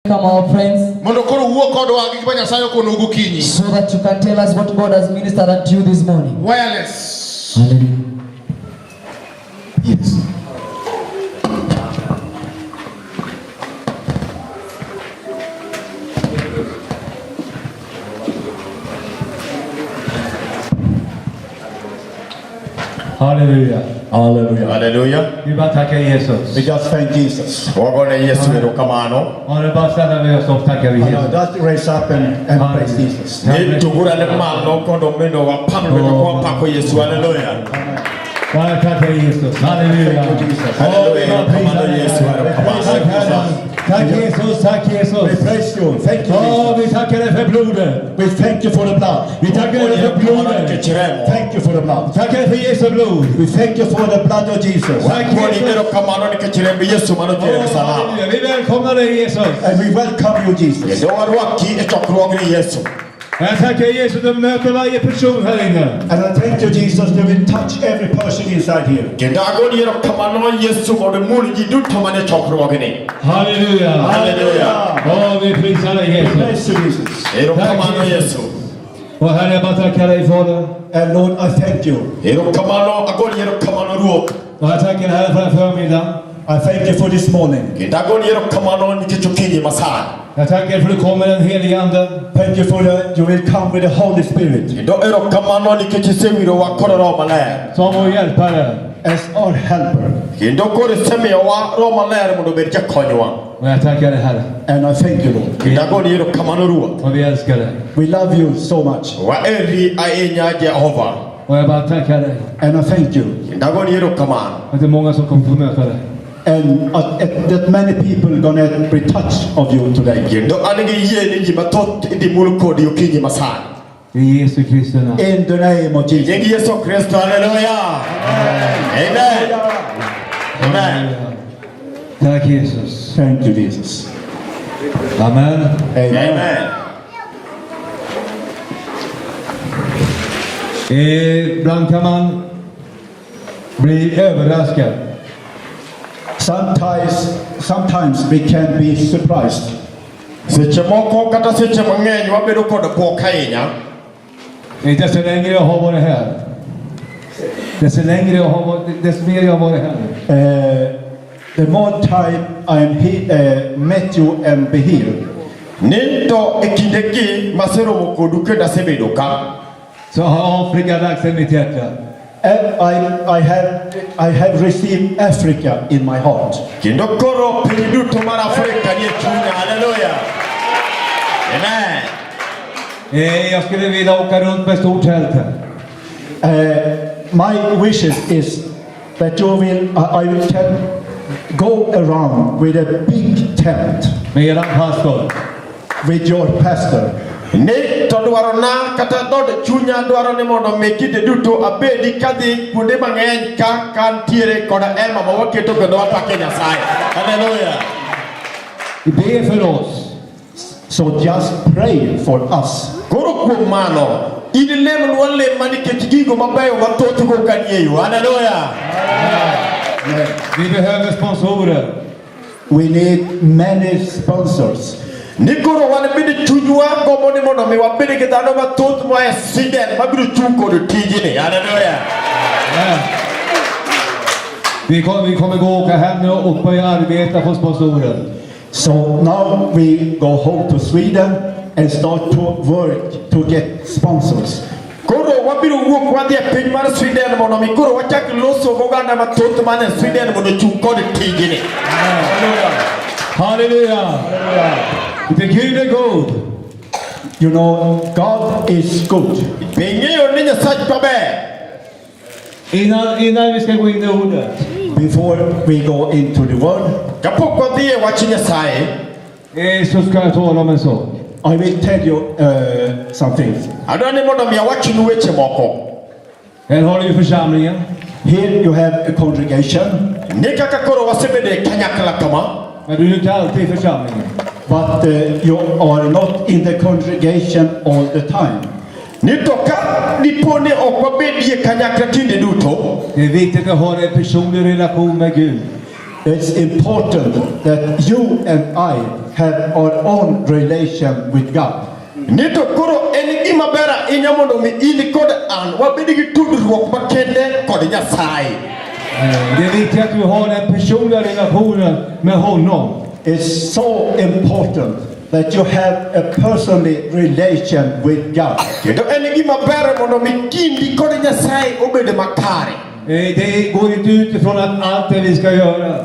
Come our friends, so that you can tell us what God has ministered unto you this morning. Wireless. Hallelujah. Yes. Hallelujah. Hallelujah. Hallelujah. Vi bara tackar Jesus. We just thank Jesus. Wagone Yesu erokamano. Ja, det är bara ställa vi oss upp, tackar vi Jesus. Just raise up and praise Jesus. Ni tugurane mano kondo meno wa pamwe kwa pako Yesu. Hallelujah. Bara tackar Jesus. Halleluja. Hallelujah. Erokamano Yesu erokamano. Tack Jesus, tack Jesus. We praise you. Thank you. Ja, vi tackar dig för blodet. We thank you for the blood. Vi tackar dig för blodet. Thank you for the blood. Tackar dig för Jesu blod. We thank you for the blood of Jesus. Tack Jesus. Erokamano ni kachirembe Yesu mano tere salam. Halleluja. Vi välkomnar dig Jesus. And we welcome you, Jesus. Yesu arwaki echokrogi Yesu. Jag tackar Jesus, du möter varje person här inne. And I thank you, Jesus, you will touch every person inside here. Kedago ni erokamano Yesu mode muli jidu tomane chokrogi ni. Halleluja. Hallelujah. Ja, vi prisar dig Jesus. Praise you, Jesus. Erokamano Yesu. Och Herre, jag bara tackar dig Fader. And Lord, I thank you. Erokamano agoni erokamano ruok. Och jag tackar Herre för den förmiddagen. I thank you for this morning. Kedago ni erokamano ni kichukinyi masan. Jag tackar för att du kommer den helige Ande. Thank you for you will come with the Holy Spirit Do erokamano ni kichisewiro wa kororo maler. Som vår hjälpare. as our helper. Kendo kore seme wa roma ler mondo ber jakonywa. Och jag tackar dig Herre. And I thank you, Lord. Kedago ni erokamano ruok. Och vi älskar dig. We love you so much. Wa eri aenya Jehova. Och jag bara tackar dig. And I thank you. Kedago ni erokamano. Att det är många som kommer få möta dig. And that many people are gonna be touched of you today. Kendo anige yeni jima tot di mulko di ukinyi masan. I Jesu Kristi namn. In the name of Jesus. Yengi Yesu Kristo, hallelujah. Amen. Amen. Tack Jesus. Thank you, Jesus. Amen. Amen. Ibland kan man bli överraskad. Sometimes we can be surprised. Seche moko kata seche mang'eny wabedo kod pok ahinya. Inte så länge jag har varit här. Desto mer jag har varit här. The more time I am met you and be here. Ninto ekindegi maseromo kodu kenda sebedo ka. Så har Afrika lagt sig i mitt hjärta. I have received Africa in my heart. Kendo koro piny duto mar Afrika nie chunya. Hallelujah. Amen. Jag skulle vilja åka runt med stort tält här. My wishes is that I will go around with a big tent Med eran pastor. with your pastor. Ne to dwaro na kata dod chunya dwaro ni mondo mekide duto abedi kadhi kuonde mang'eny ka kantiere koda ema ma waketo kendo wapake Nyasaye. Hallelujah. Be för oss. So just pray for us. Koro kuom mano in lemnwa lem nikech gigo mabeyo mathoth go kanieyo. Hallelujah. Vi behöver sponsorer. We need many sponsors. Ni koro wan bende chunywa gombo ni mondo mi wabed gi dhano mathoth moa e Sweden mabiro chung' kod tijni. Hallelujah. Vi kommer gå och åka hem nu och börja arbeta på sponsorer. So now we go home to Sweden and start to work to get sponsors. Koro wabiro wuok wadhi e piny mar Sweden mondo mi koro wachak loso goganda mathoth man e Sweden mondo chung' kod tijni. Halleluja. Det Gud är god. You know, God is good. Bing'eyo ni Nyasaye maber. Innan vi ska gå in i ordet. Before we go into the word, Kapok wadhi e wach Nyasaye, Så ska jag tala om en sak. I will tell you some things. adwa ni mondo mi awachnu weche moko. Här har ni ju församlingen. Here you have a congregation, Ni kaka koro wasebedo e kanyakla kama. Men du är inte alltid i församlingen. but you are not in the congregation all the time. Ni to ka diponi ok wabedie kanyakla tinde duto. Det är viktigt att ha en personlig relation med Gud. It's important that you and I have our own relation with God. Ni to koro en gima ber ahinya mondo mi in kod an wabed gi tudruok makende kod Nyasaye. Det är viktigt att vi har den personliga relationen med honom. It's so important that you have a personal relation with God. Kendo en gima ber mondo mi kindi kod Nyasaye obed makare. Det går inte utifrån att allt det vi ska göra.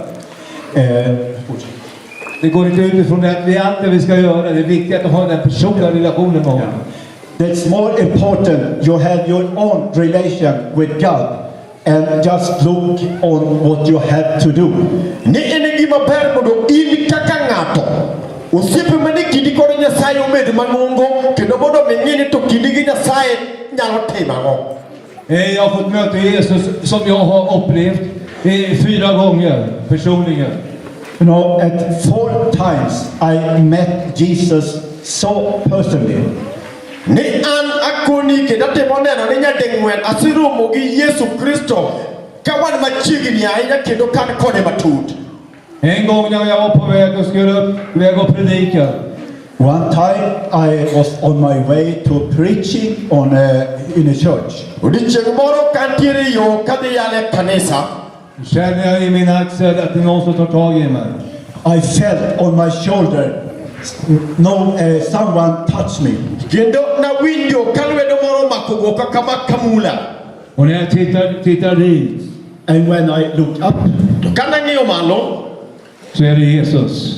Det går inte utifrån att vi allt det vi ska göra. Det är viktigt att ha den personliga relationen med honom. It's more important you have your own relation with God and just look on what you have to do. Ni en gima ber mondo in kaka ng'ato osiepe mane kindi kod Nyasaye obed mang'ongo kendo mondo mi ng'e ni to kindi gi Nyasaye nyalo timo ang'o. Jag har fått möta Jesus som jag har upplevt 4 gånger personligen. You know, at 4 times I met Jesus so personally. Ni an akoni kendo atemo neno ni nyading'wen aseromo gi Yesu Kristo ka wan machiegni ahinya kendo kan kode matut. En gång när jag var på väg och skulle lägga och predika. One time I was on my way to preaching in a church. Odiochieng' moro kantiere yo kadhi yale kanisa. Känner jag i min axel att det är någon som tar tag i mig. I felt on my shoulder, someone touched me. Kendo nawinjo ka lwedo moro omako goka kama kamula. Och när jag tittar dit And when I looked up, To kanang'iyo malo så är det Jesus.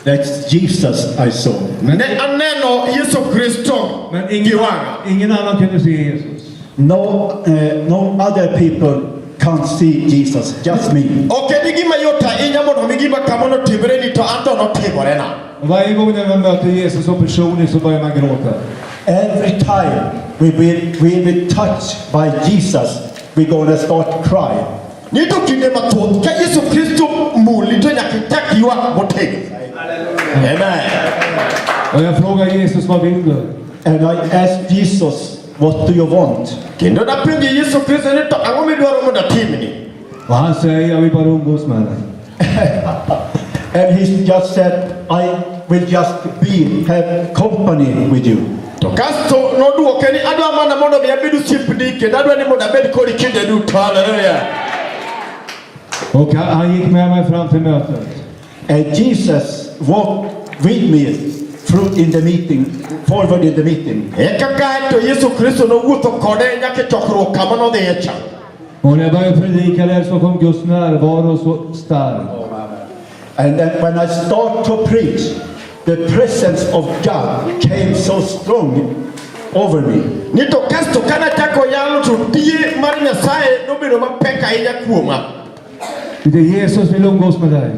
that's Jesus I saw. ne aneno Yesu Kristo Men gi wang'a. ingen annan kunde se Jesus. No other people can't see Jesus, just me. Ok en gima yot ahinya mondo mi gima kamano timre ni to an to notimorena. Och varje gång när man möter Jesus som personlig så börjar man gråta. Every time we be touched by Jesus, we're gonna start crying. Ni to kinde mathoth ka Yesu Kristo muli to nyaka ichak ywak motegno. Amen. Och jag frågar Jesus, vad vill du? And I asked Jesus, what do you want? Kendo napenjo Yesu Kristo ni to ang'o midwaro mondo atimni. Och han säger, jag vill bara umgås med dig. And he just said, I will just have company with you. To kasto nodwoke ni adwa mana mondo mi abed osiepni kendo adwa ni mondo abed kodi kinde duto. Halleluja. Och han gick med mig fram till mötet. And Jesus walked with me forward in the meeting. Kaka to Yesu Kristo nowuotho kode nyaka e chokruok kama nodhiye cha. Och när jag började predika där så kom Guds närvaro så stark. And then when I start to preach, the presence of God came so strong over me. Ni to kasto kana chako yalo to tie mar Nyasaye nobedo mapek ahinya kuoma. Det är Jesus vill umgås med dig.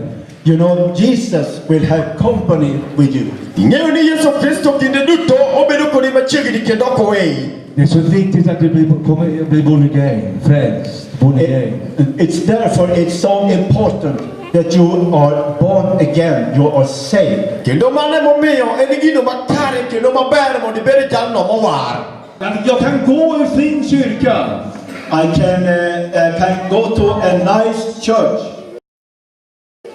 You know, Jesus will have company with you. Ing'eyo ni Yesu Kristo kinde duto obedo kodi machiegni kendo ok oweyi. Det är så viktigt att du blir born again, frälst, born again. It's therefore it's so important that you are born again, you are saved. Kendo mano emomiyo en gino makare kendo maber mondo ibed jalno mowar. Jag kan gå i fin kyrka. I can go to a nice church.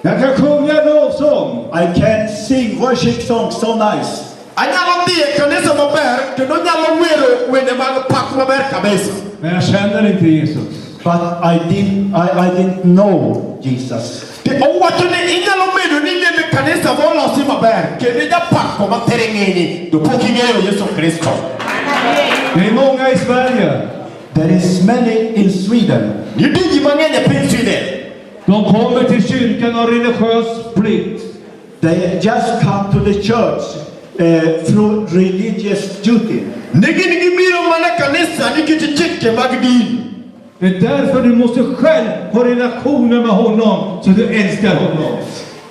Jag kan sjunga lovsång. I can sing worship songs so nice. Anyalo dhi e kanisa maber kendo nyalo wero wende mag pak maber kabisa. Men jag känner inte Jesus. But I didn't know Jesus. Owacho ni inyalo bedo ni in e kanisa molosi maber kendo japako matere ng'eni to pok ing'eyo Yesu Kristo. Det är många i Sverige. There is many in Sweden. Nitie ji mang'eny e piny Sweden. De kommer till kyrkan av religiös plikt. They just come to the church through religious duty. Ne gin gibiro mana kanisa nikech chike mag din. Det är därför du måste själv ha relationer med honom så du älskar honom.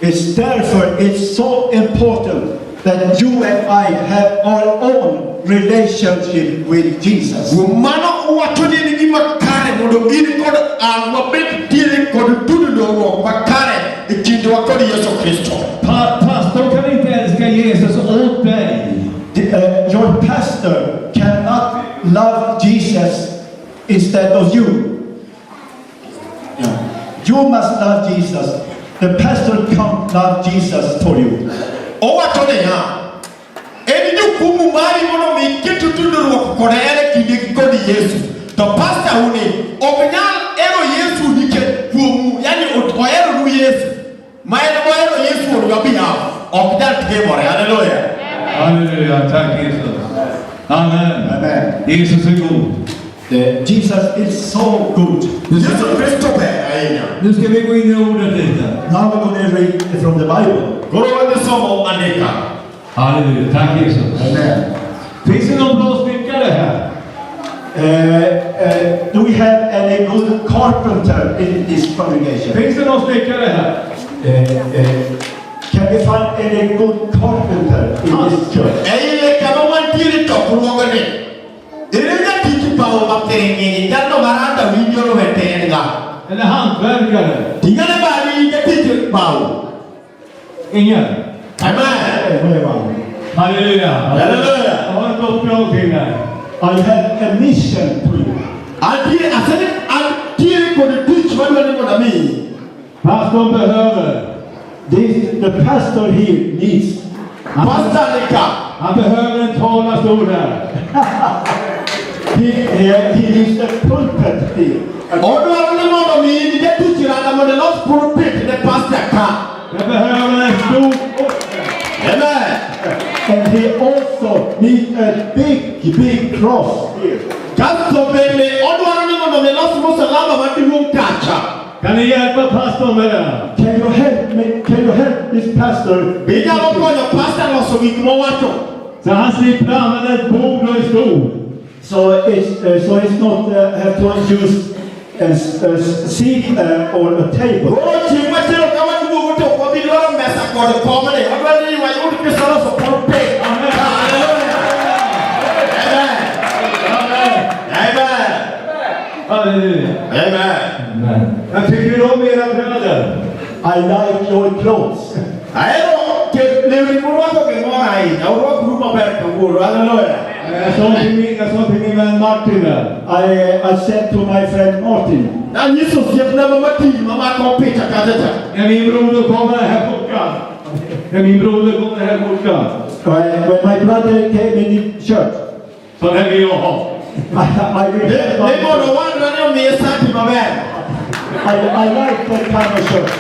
It's therefore it's so important that you and I have our own relationship with Jesus. Mano owacho ni en gima kare mondo in kod an wabed tiere kod tudruok makare e kindwa kod Yesu Kristo. Pastor kan inte älska Jesus åt dig. Your pastor cannot love Jesus instead of you. You must love Jesus the pastor can't love Jesus for you. Owacho niya, en jukumu mari mondo mi keto tudruok koda ere kinde kod Yesu. To pastor uni ok nyal ero Yesu nikech kuomu, yani ohero nu Yesu. Ma en mohero Yesu on your behalf. Ok nyal timore. Hallelujah. Halleluja, tack Jesus. Amen. Amen. Jesus är god. Jesus is so good. Yesu Kristo ber ahinya. Nu ska vi gå in i ordet lite. Now we're going to read from the Bible. Koro wasomo andika. Halleluja, tack Jesus. Amen. Finns det någon bra snickare här? Do we have any good carpenter in this congregation? Finns det någon snickare här? Can we find any good carpenter in this church? Eile kama mantiere to kuongani. Irenga tiki pao bakterengeni tanto maranda winjoro vetenga. Eller hantverkare? Tingane bali inga tiki pao. Ingen? Amen. Halleluja. Halleluja. Jag har ett uppdrag till dig. I have a mission to you. Antiere kode tich wadwani moda mi. Pastorn behöver. The pastor here needs. Pastor nika. Han behöver en talarstol här. He needs a pulpit here. Odwani moda mi inga tich rada moda los pulpit ne pastor ka. Jag behöver en stor orker. Amen. And he also needs a big cross here. Kasto bele odwani moda mi los musalama maduong kacha. Kan ni hjälpa pastorn med det? Can you help this pastor? Binya lokonyo pastor loso gik mowacho. Så han slipper använda ett bord och en stol. So it's not have to use a seat or a table. Oro chimwa chero kawa duogo to kwa bilwaro mesa kod komne. Odwani wayud Kristo loso pulpit. Amen. Amen. Halleluja. Amen. Jag tycker om era bröder. I like your clothes. Aero ke lewi murwako ke mora ahinya. Urwak ru maber kawuono. Hallelujah. Jag sa till min vän Martin där. I said to my friend Martin, Nanyiso osiepna mamati mamako picha kacha. När min broder kommer här borta. when my brother came in the church, Så det vill jag ha. I Lemono wadwani omiye sati maber. like that kind of shirt.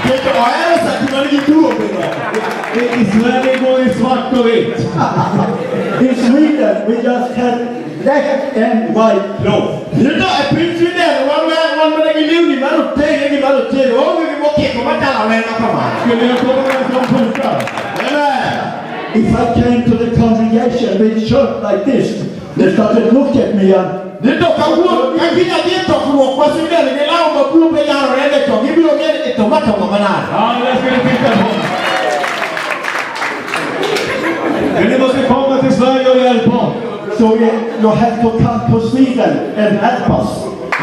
Keto ohero sati manigi duogo. I Sverige går i svart och vitt. In Sweden, we just have black and white clothes. Nito e piny Sweden wan manigi lewni marotenge gi marotenge. Onge gimokiko matala wena kamano. Skulle jag komma med som funkar? Amen. If I came to the congregation with shirt like this, they started look at me and Nito kawuono kakinya dhi e tokruok kwa Sweden gi law mabuombe yarore ne to gibiro ng'eyo ni tomato manade. Ja, det ska vi titta på. Men ni måste komma till Sverige och hjälpa oss. so you have to come to Sweden and help us.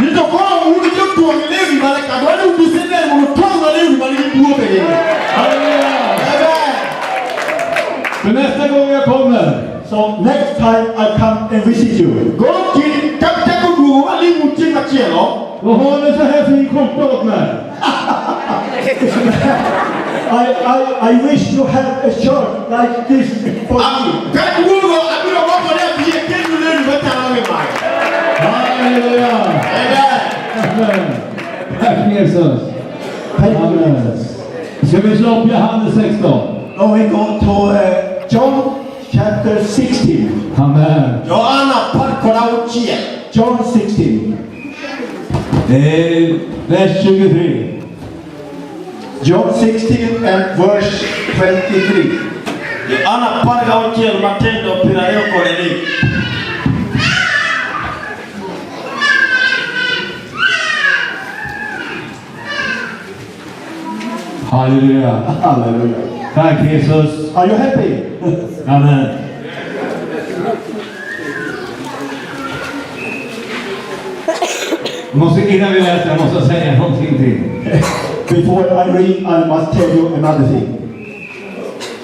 Nito koro uru jotuong' lewni mane ka dwani ubisenden mondo tuong'o lewni manigi duogo e iye. Halleluja! Amen. För nästa gång jag kommer, So next time I come and visit you, Koro kapitako duogo walimu chieng' machielo. då har ni så här fin skjorta åt mig. I wish you have a shirt like this for me. Ka duogo abiro rwakone abiye kendo lewni machalo gi mae. Halleluja! Amen. Amen. Tack Jesus. Amen. Ska vi slå upp Johannes 16? Now we go to John chapter 16. Amen. Yohana 10:6. John 16. Vers 23. John 16 and verse 23. Yohana 10:6 Matendo 20:3. Halleluja. Hallelujah. Tack Jesus. Are you happy? Amen. Innan vi läser, jag måste säga någonting till. Before I read, I must tell you another thing.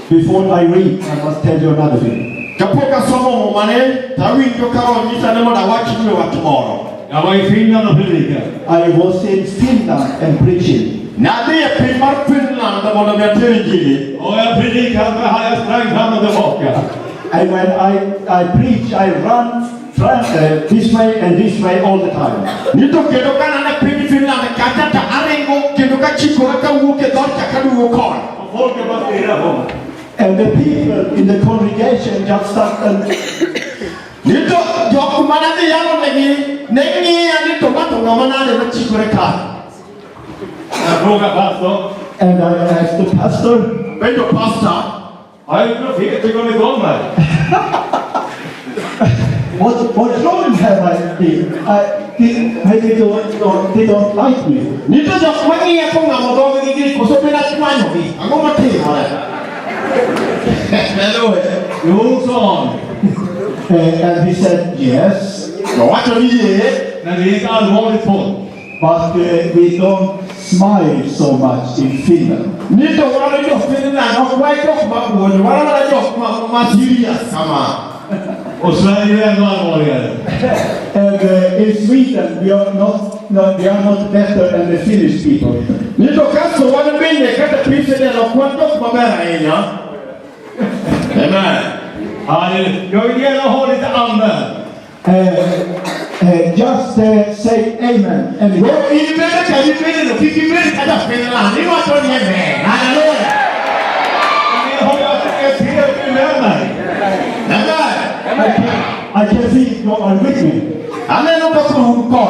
Before I read, I must tell you another thing. Kapok asomo mane tawinjo ka onyisa ne mondo awachni wach moro. Jag var i Finland och predikade. I was in Finland and preaching. När det är pin mar Finland där var de jag till Och jag predikade med han, jag sprang fram och tillbaka. And when I preach, I run this way and this way all the time. Ni to kendo kana na pin Finland kata ta arengo kendo ka chiko ka wuke dorka ka du kon. Och folk bara stirrar på mig. And the people in the congregation just start and Ni to jag kumana de yalo nengi ani to mato ngamana de chiko ka. Jag frågar pastorn. I asked the pastor, Men då pastor, Har du profet igång igång här? what wrong have I been? Maybe they don't like me. ni to jag kumani ya konga modo ngi ko so pena twanyo vi. Ango mate mala. Hello. Jo, sa han. And he said, yes, Jag var ju När det gick allvarligt på. but we don't smile so much in Finland. ni to wala jo Finland no kwai to ba bo wala jo ma serious sama. Och Sverige är ännu allvarligare. And in Sweden, we are not better than the Finnish people. Ni to kaso wala bende kata pise de no kwanto ba bera enya. Amen. Halleluja. Jag vill gärna ha lite amen. Just say amen. And Go in bere ka ni bere no kiki bere kata Finland. Ni wa to ni amen. Hallelujah. Jag hoppas att ni är helt med mig. Amen. I can see you are with me. Amen no ko ko.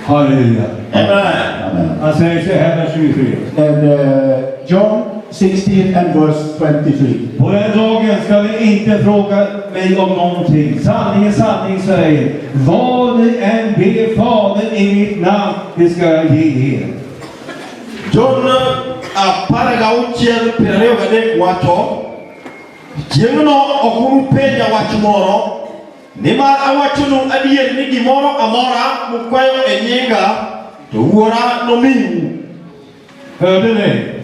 Halleluja. Amen. Han säger så här vers 23. And John 16 and verse 23. På den dagen ska ni inte fråga mig om någonting. Sanningen, sanning säger. Vad ni än ber Fadern i mitt namn, det ska jag ge er. John paragauchiel pereo gade wacho. Jengno okuru penya wachmoro. Nimar awachuno adier ni gimoro amora mukwayo enyinga to wuora nomiu. Hörde ni?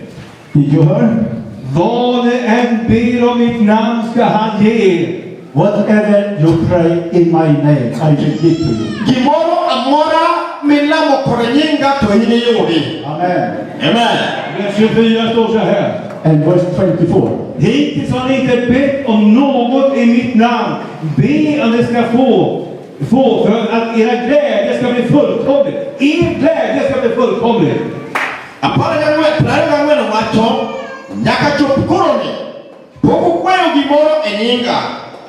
Did you hear? Vad ni än ber om mitt namn ska han ge er. Whatever you pray in my name, I will give to you. Gimoro amora milamo korenyinga to ine yodi. Amen. Amen. Vers 24 står så här. And verse 24. Hittills har ni inte bett om något i mitt namn. Be om det ska få för att era glädje ska bli fullkomlig. Er glädje ska bli fullkomlig. Aparaga ngwe wacho nyaka chop koroni. Poko kwayo gimoro enyinga.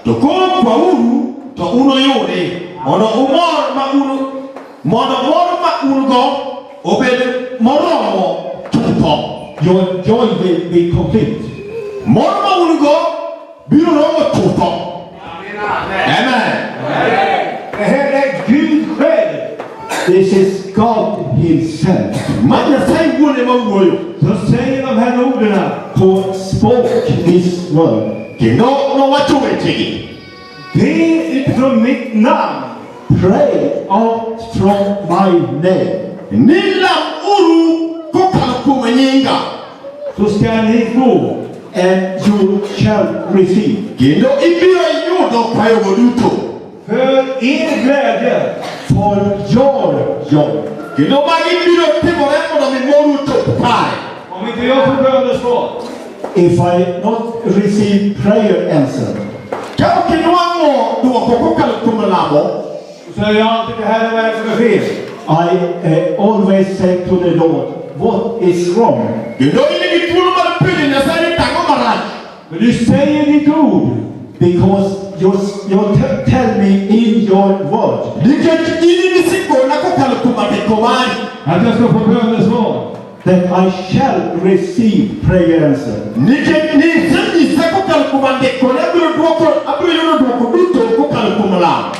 To koro kwa uru to uno yode. Mondo umor ma unu go obed moromo tupo. Your joy will be complete. Moro ma unu go biro romo tupo. Amen. Det här är Gud själv. This is God himself Manya sai wole ma woyo. Så säger de här orden. who spoke this word. No wacho wetegi. Be utifrån mitt namn. Pray out from my name. Nila uru kokala kumenyinga. Så ska ni få. And you shall receive. Gendo ibiro yudo kwayo goduto. För er glädje. For your joy. Gendo magi biro timore modo mi moru to pai. Om inte jag får bönesvar. If I not receive prayer answer, Kao kinwango duwa kokala kumelamo. Så säger jag alltid det här är vad som är fel. I always say to the Lord, what is wrong? Gendo ini gitulu mar pili na sari tango maraj. Men du säger ditt ord. Because you tell me in your word Diket ini nisiko na kokala kumatekomari. Att jag ska få bönesvar. that I shall receive prayer answer. Niket ni sani sa kokala kumatekona abiro duoko duto kokala kumala.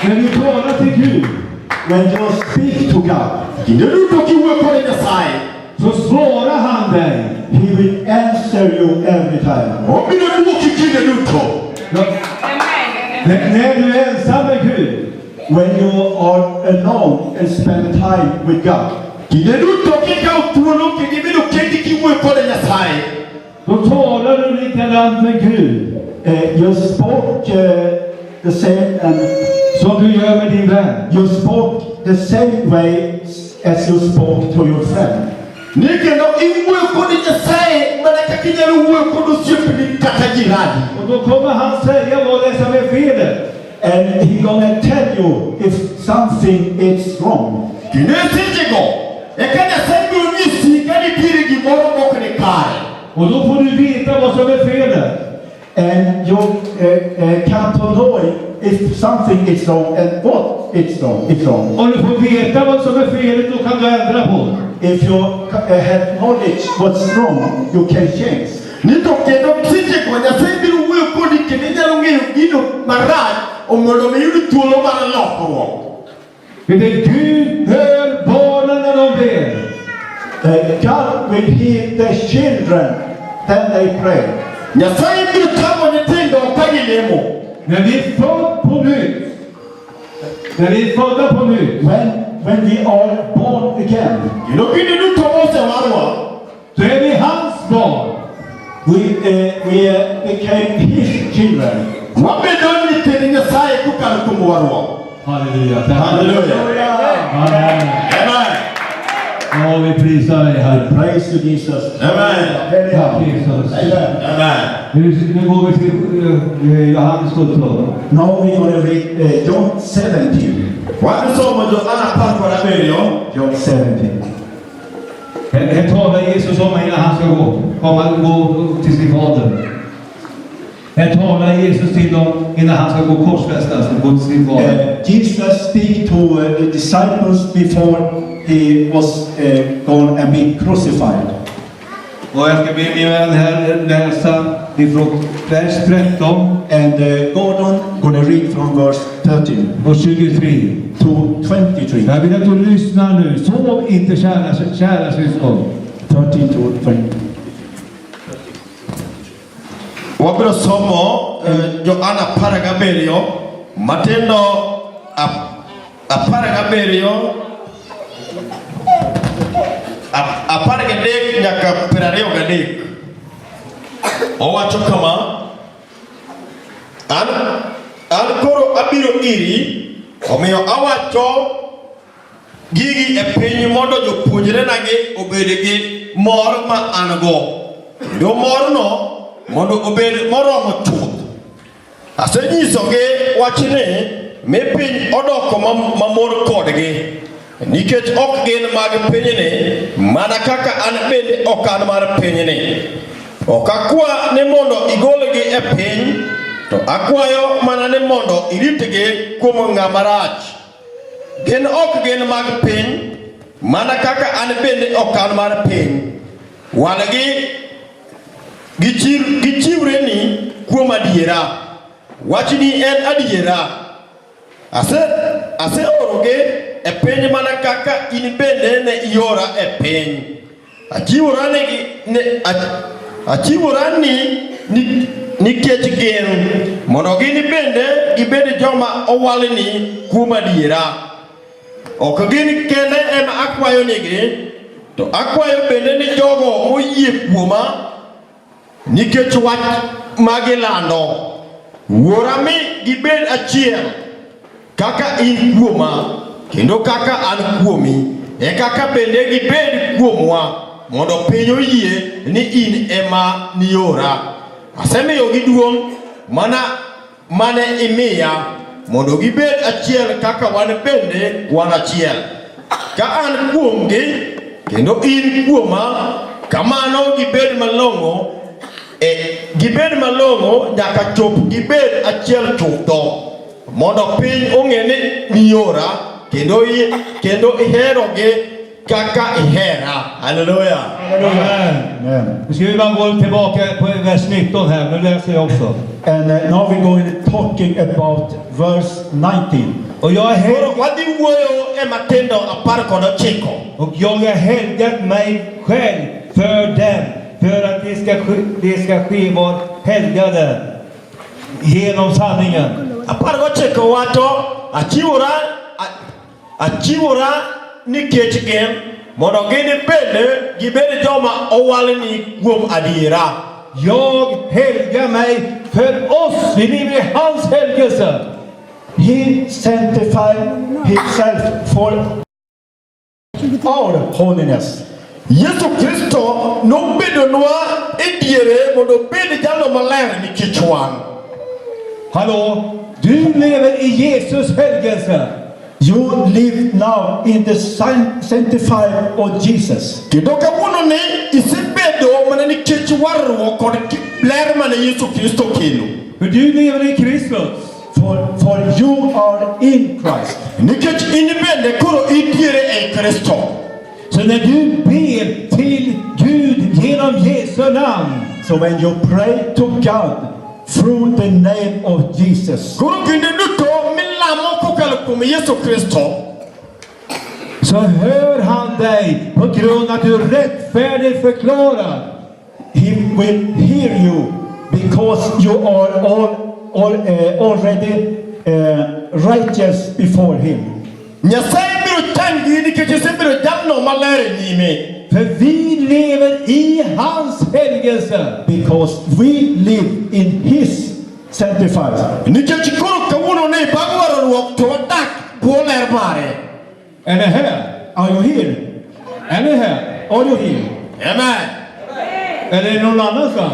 När du talar till Gud. When you speak to God, Gendo duto kiwe kore na sai. Så svarar han dig. He will answer you every time. Obiro duo kikine duto. När du är ensam med Gud. When you are alone and spend time with God, Gendo duto kikao tuolo kikibiro kendi kiwe kore na sai. Då talar du likadant med Gud. you spoke the same and Som du gör med din vän. you spoke the same way as you spoke to your friend. Nikendo iwuoyo kod Nyasaye mana kaka inyalo wuoyo kod osiepni kata jirani. Och då kommer han säga vad det är som är felet. And he gonna tell you if something is wrong. Kendo e sechego eka Nyasaye biro nyisi ka nitiere gimoro mok ni kare. Och då får du veta vad som är felet. And you can to know if something is wrong and what is wrong. Om du får veta vad som är felet, då kan du ändra på det. If you have knowledge what's wrong, you can change. Nito kendo sechego Nyasaye biro wuoyo kodi kendo inyalo ng'eyo gino marach mondo mi iyud thuolo mar lokruok. För det Gud hör barnen när de ber. God will hear the children when they pray. Nyasaye biro tamo nyithindo ka gilemo. När vi är född på nytt. När vi är födda på nytt. When we are born again, Kendo kinde duto mosewarwa Så är vi hans barn. we became his children. wabedo nyithind Nyasaye kokalo kuom warruok. Halleluja. Halleluja. Amen. Amen. Ja, vi prisar dig, Herre. Praise to Jesus. Amen. Tack Jesus. Amen. Nu går vi till Johannes 17. Now we're going to read John 17. Wasomo Johana 17. John 17. Här talar Jesus om innan han ska gå till sin fader. Här talar Jesus till dem innan han ska gå korsfästas och gå till sin fader. Jesus speak to the disciples before he was going to be crucified. Och jag ska be min vän här läsa ifrån vers 13 And Gordon going to read from verse 13 och 23. to 23. Jag vill att du lyssnar nu. Sov inte kära syskon. 13 to 20. Wabiro somo Johana 17 matindo 17 13 nyaka 23. Owacho kama an koro abiro iri omiyo awacho gigi e piny mondo jopuonjre nagi obed gi mor ma an go. Do morno mondo obed moromo chuth. Asenyisogi wachni mi piny odoko mamor kodgi nikech ok gin mag pinyni mana kaka an bende ok an mar pinyni. Ok akwa ni mondo igolgi e piny, to akwayo mana ni mondo iritgi kuom ng'ama rach. Gin ok gin mag piny mana kaka an bende ok an mar piny. Walgi gichiwre ni kuom adiera. Wachni en adiera. Aseorogi e piny mana kaka in bende ne iora e piny. Achiwora ni nikech gin mondo gin bende gibed joma owalni kuom adiera. Ok gin kende ema akwayo nigi, to akwayo bende ni jogo moyie kuoma nikech wach magilando. Wuora mi gibed achiel kaka in kuoma kendo kaka an kuomi, e kaka bende gibed kuomwa mondo piny oyie ni in ema niora. Asemiyogi duong' mane imiya mondo gibed achiel kaka wan bende wan achiel. Ka an kuomgi kendo in kuoma, kamano gibed malong'o nyaka chop gibed achiel chutho, mondo piny ong'e ni niora kendo iherogi kaka ihera. Halleluja. Amen. Nu ska vi bara gå tillbaka på vers 19 här. Nu läser jag också. And now we're going to talking about verse 19. Och jag är Wadhi wuoyo e Matendo 19. Och jag har helgat mig själv för dem, för att det ska ske var helgade genom sanningen. 19 wacho achiwora nikech gin mondo gin bende gibed joma owalni kuom adiera. Jag helgar mig för oss. Vi lever i hans helgelse. He sanctified himself for our holiness. Yesu Kristo nobedonwa ediere mondo bed jalo maler nikech wan. Hallå? Du lever i Jesus helgelse. You live now in the sanctified of Jesus. Kendo kawuono ni isebedo mana nikech warruok kod ler mane Yesu Kristo kelo. För du lever i Kristus. For you are in Christ. Nikech in bende koro itiere e Kristo. Så när du ber till Gud genom Jesu namn, So when you pray to God through the name of Jesus, Koro kinde duto milamo kokalo kuom Yesu Kristo, så hör han dig på grund att du är rättfärdigt förklarad. He will hear you because you are already righteous before Him. Nyasaye biro changi nikech isebiro jamno maler e nyime. För vi lever i hans helgelse. Because we live in His sanctified. Nikech koro kawuono ni bang' warruok to wadak bwo ler mare. Är ni här? Are you here? Är ni här? Are you here? Amen. Eller någon annanstans?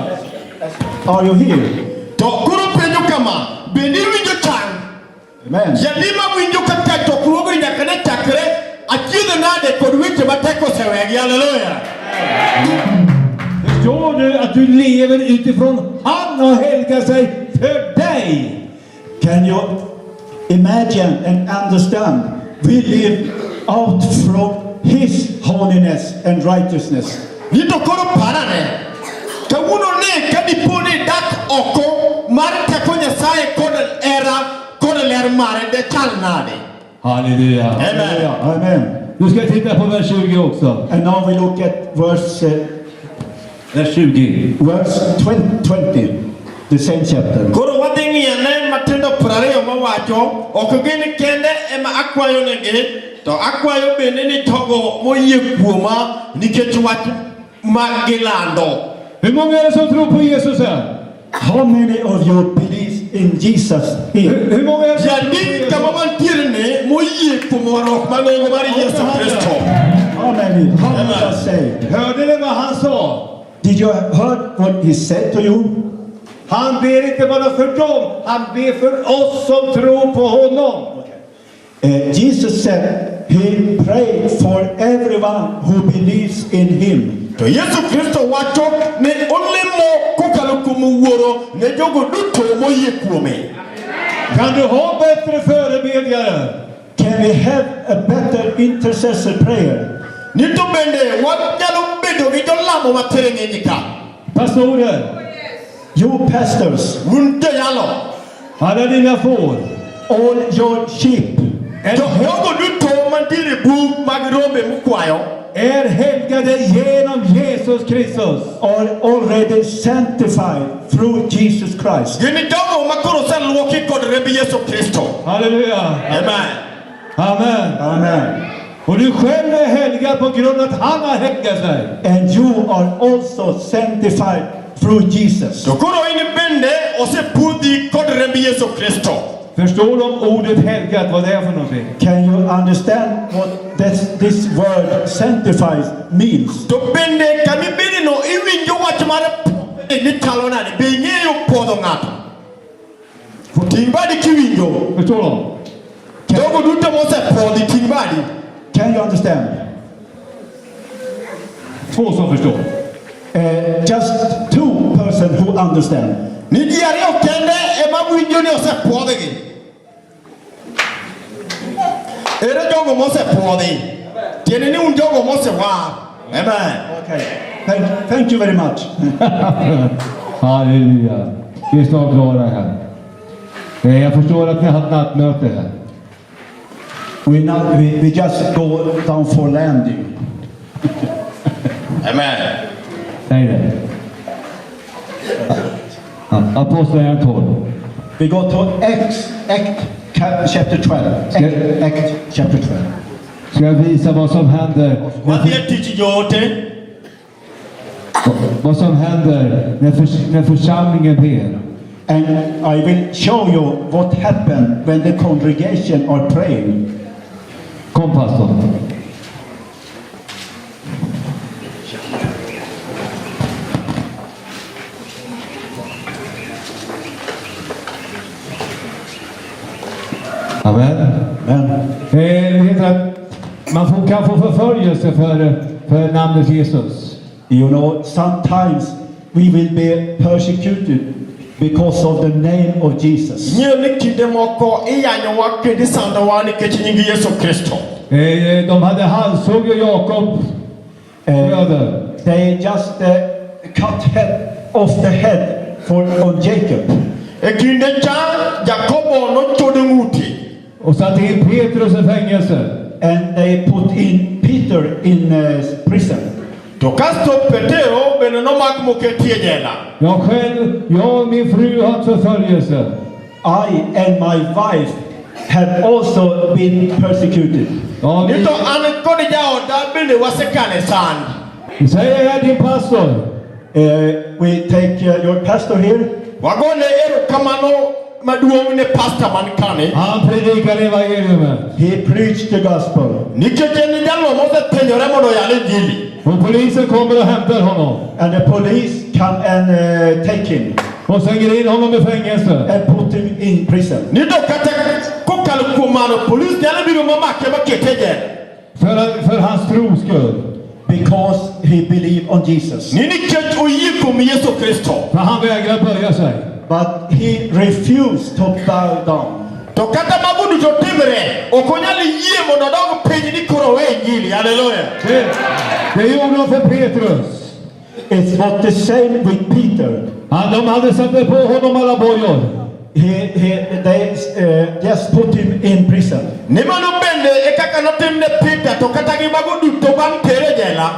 Are you here? To koro penjo kama, bende iwinjo chang? Amen. Jalima winjo ka tek to kruogo nyaka ne chakre achiedho nade kod weche matek osewegi. Halleluja. Förstår du att du lever utifrån han har helgat sig för dig? Can you imagine and understand? We live out from His holiness and righteousness. Nito koro parane. Kawuono ni kadipo ni dak oko mar teko Nyasaye kod era kod ler mare de chal nade. Halleluja. Amen. Amen. Nu ska jag titta på vers 20 också. And now we look at verse Vers 20. 20, the same chapter. Koro wadhi ng'iyane matindo 20 mawacho, ok gin kende ema akwayo negi, to akwayo bende ni togo moyie kuoma nikech wach ma gilando. Hur många är det som tror på Jesus här? How many of you believe in Jesus here? Hur många är det som Jadi kama mantiere ni moyie kuom warruok mang'ongo mar Yesu Kristo. How many? How many are saved? Hörde ni vad han sa? Did you heard what He said to you? Han ber inte bara för dem, han ber för oss som tror på honom. Jesus said He prayed for everyone who believes in Him. To Yesu Kristo wacho ne olemo kokalo kuom wuoro ne jogo duto moyie kuome. Kan du ha bättre förebedjare? Can we have a better intercessor prayer? Nito bende wanyalo bedo gi jolamo matere ng'eny ka. Pastorer, You pastors, Un jayalo. alla dina får. all your sheep To jogo duto mantiere e buk mag rombe mokwayo Är helgade genom Jesus Kristus. are already sanctified through Jesus Christ. gin jogo ma koro oseluoki kod remb Yesu Kristo. Halleluja. Amen. Amen. Amen. Och du själv är helgad på grund av att han har helgat sig. And you are also sanctified through Jesus. To koro in bende osepudhi kod remb Yesu Kristo. Förstår du om ordet helgat vad det är för någonting? Can you understand what this word sanctified means? To bende kami bende no iwinjo wach mare ni chalo nade be ing'eyo podho ng'ato. Ting' badi kiwinjo. Förstår du? Jogo duto mosepodhi ting' badi. Can you understand? Två som förstår. Just two person who understand. Ni ji ariyo kende ema winjo ni osepwodhgi. Ere jogo mosepwodhi. Tiende ni un jogo mosewar. Amen. Okay. Thank you very much. Halleluja. Vi är snart klara här. Jag förstår att ni har ett nattmöte här. We just go down for landing. Amen. Nej, nej. Apostlagärningarna 12. We go to Acts chapter 12. Act chapter 12. Ska jag visa vad som händer? Wadhi e tich joote. Vad som händer när församlingen ber. And I will show you what happened when the congregation are praying. Kom pastor. Amen. Amen. Det heter att man kan få förföljelse för namnet Jesus. You know, sometimes we will be persecuted because of the name of Jesus. Nye ni kinde moko iyanyo wa kedi sanda wa ni kechi nyingi Yesu Kristo. De hade halshugg Jakob bröder. They just cut off the head on Jacob. Kinde cha Jakobo no chode nguti. Och satte in Petrus i fängelse. And they put in Peter in prison. To kasto Petero bene no mak moketie jela. Jag och min fru har haft förföljelse. I and my wife have also been persecuted. Ja, Nito ane kodi jao da bende wasekane san. vi säger här din pastor. We take your pastor here. Wagone ero kamano maduong ne pastor man kane. Han predikar evangeliumet. He preached the gospel. Nikeche ni jalo mose penyore modo yale jili. Och polisen kommer och hämtar honom. And the police come and take him Och slänger in honom i fängelse. and put him in prison. Nito kata kokal kumano polis jale bigo mama keba keteje. För hans tros skull. Because he believed on Jesus. Nini kech oyiko mi Yesu Kristo. För han vägrar böja sig. But he refused to bow down. To kata mabudu to timre okonyali yie modo dogo penyi ni kuro we injili. Hallelujah. Det gjorde de för Petrus. It's not the same with Peter. De hade satt på honom alla bojor. They just put him in prison. Nimano bende ekaka no timne Peter to kata gi mabudu to ban tere jela.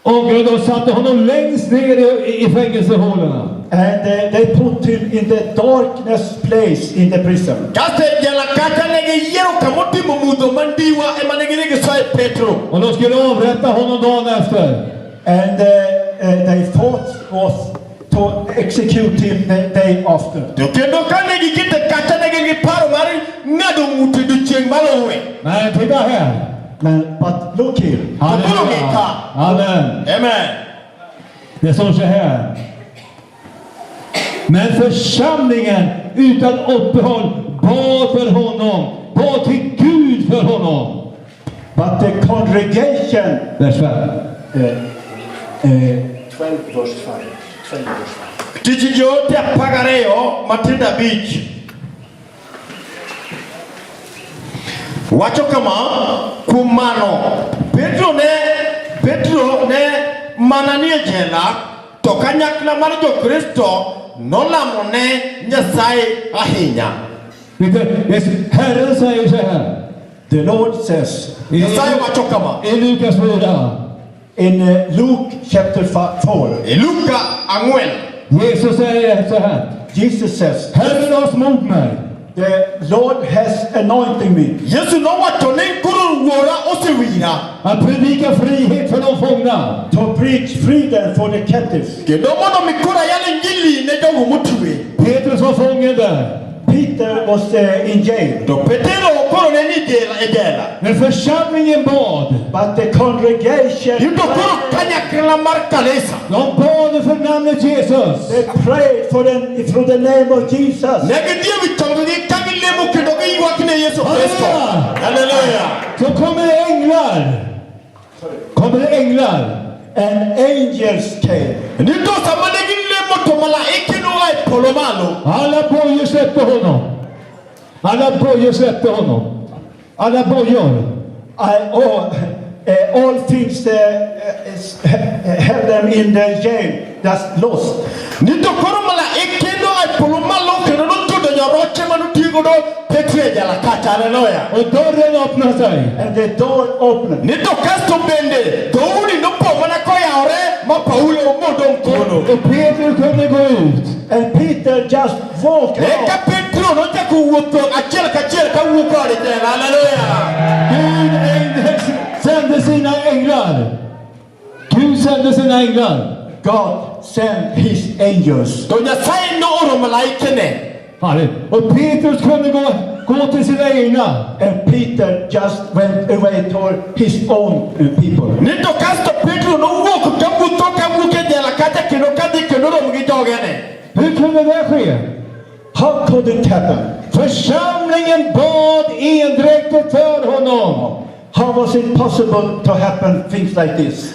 Och de satte honom längst ner i fängelsehålorna. And they put him in the darkness place in the prison. Kaste jela kata nege yero kamoti mumudo mandiwa emanege sai Petro. Och de skulle avrätta honom dagen efter. And they thought was to execute him the day after. To kendo kanegi kite kata nege paro mari ngado mutu du cheng malowe. Men titta här. But look here. Halleluja. Amen. Amen. Det står så här. Men församlingen utan uppehåll bad för honom. Bad till Gud för honom. But the congregation, Vers 5. 12 verse 5. 12 verse 5. Tijijo te pagareo matinda beach. Wacho kama kumano Petro ne mananie jela to kanyakla mar jo Kristo nolamo ne Nyasaye ahinya. Herren säger så här. The Lord says Nyasaye wacho kama I Lukas 4. in Luke chapter 4. Luka angwen. Jesus säger så här. Jesus says, Herren har smort mig. the Lord has anointed me Yesu no wacho ne kuru wora osewina. Att predika frihet för de fångna. to preach freedom for the captives. Kendo mono mikura yale njili ne jogo mutuwe. Petrus var fången där. Peter was in jail, To Petero okoro ne ni jela. Men församlingen bad. but the congregation Yudo kuru kanyakla mar kanisa. De bad för namnet Jesus. they prayed through the name of Jesus. Negedie vitongo ni kamile mo kendo ke iwakine Yesu Kristo. Hallelujah. Så kommer det änglar. Kommer det änglar. And angels came. Ni to samane gille mo to malaike no ai polomalo. Alla bojor släppte honom. Alla bojor släppte honom. Alla bojor. All things held them in the jail, just lost. Ni to koro malaike no ai polomalo kendo no to do nyoroche manu tigo do Petro jala kata. Hallelujah. Och dörren öppnade sig. And the door opened. Ni to kasto bende to uni no po mana ko yaore ma Paulo modom kono. Och Petrus kunde gå ut. And Peter just walked Eka out. Petro no te ku wuto achiel ka wuko ade jela. Hallelujah. Gud sände sina änglar. Gud sände sina änglar. God sent his angels. To Nyasaye no oro malaike ne. Och Petrus kunde gå till sina egna. And Peter just went away to his own people. Nito kasto Petro no wuok ka wuke jela kata kendo kadhi kendo rom gi jogene. Hur kunde det ske? How could it happen? Församlingen bad endräktigt för honom. How was it possible to happen things like this?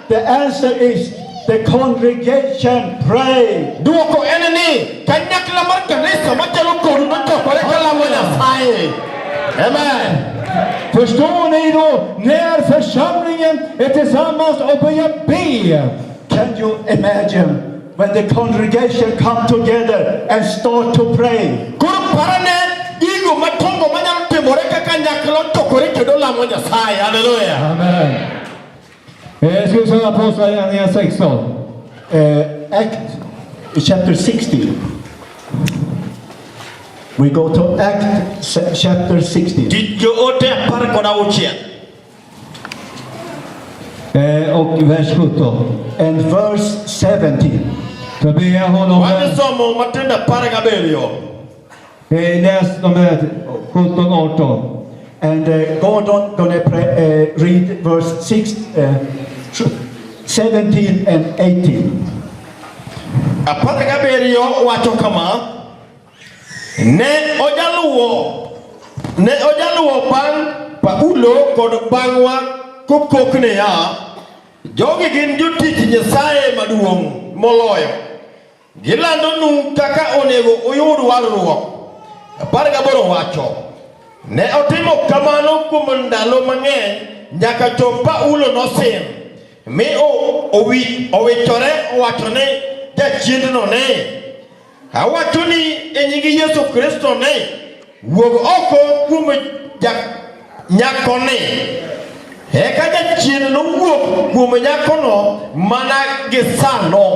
The answer is the congregation prayed. Amen. Förstår ni då när församlingen är tillsammans och börjar be? Can you imagine when the congregation come together and start to pray? Amen. Ska vi säga Apostlagärningarna 16? Act chapter 16. We go to Act chapter 16 Och vers 17. and verse 17. Så ber jag honom läs de här 17-18. And Gordon gonna read verse 17 and 18. wacho kama ne ojaluwo bang' Paulo kod bang'wa kokokne ya jogi gin jotich Nyasaye maduong' moloyo gilando nu kaka onego uyud warruok 18 wacho ne otimo kamano kuom ndalo mang'eny nyaka chop Paulo nosim mi owichore owachone jachiendno ne awacho ni e nying Yesu Kristo ne wuog oko kuom nyakoni eka jachien nowuok kuom nyakono mana gi sano.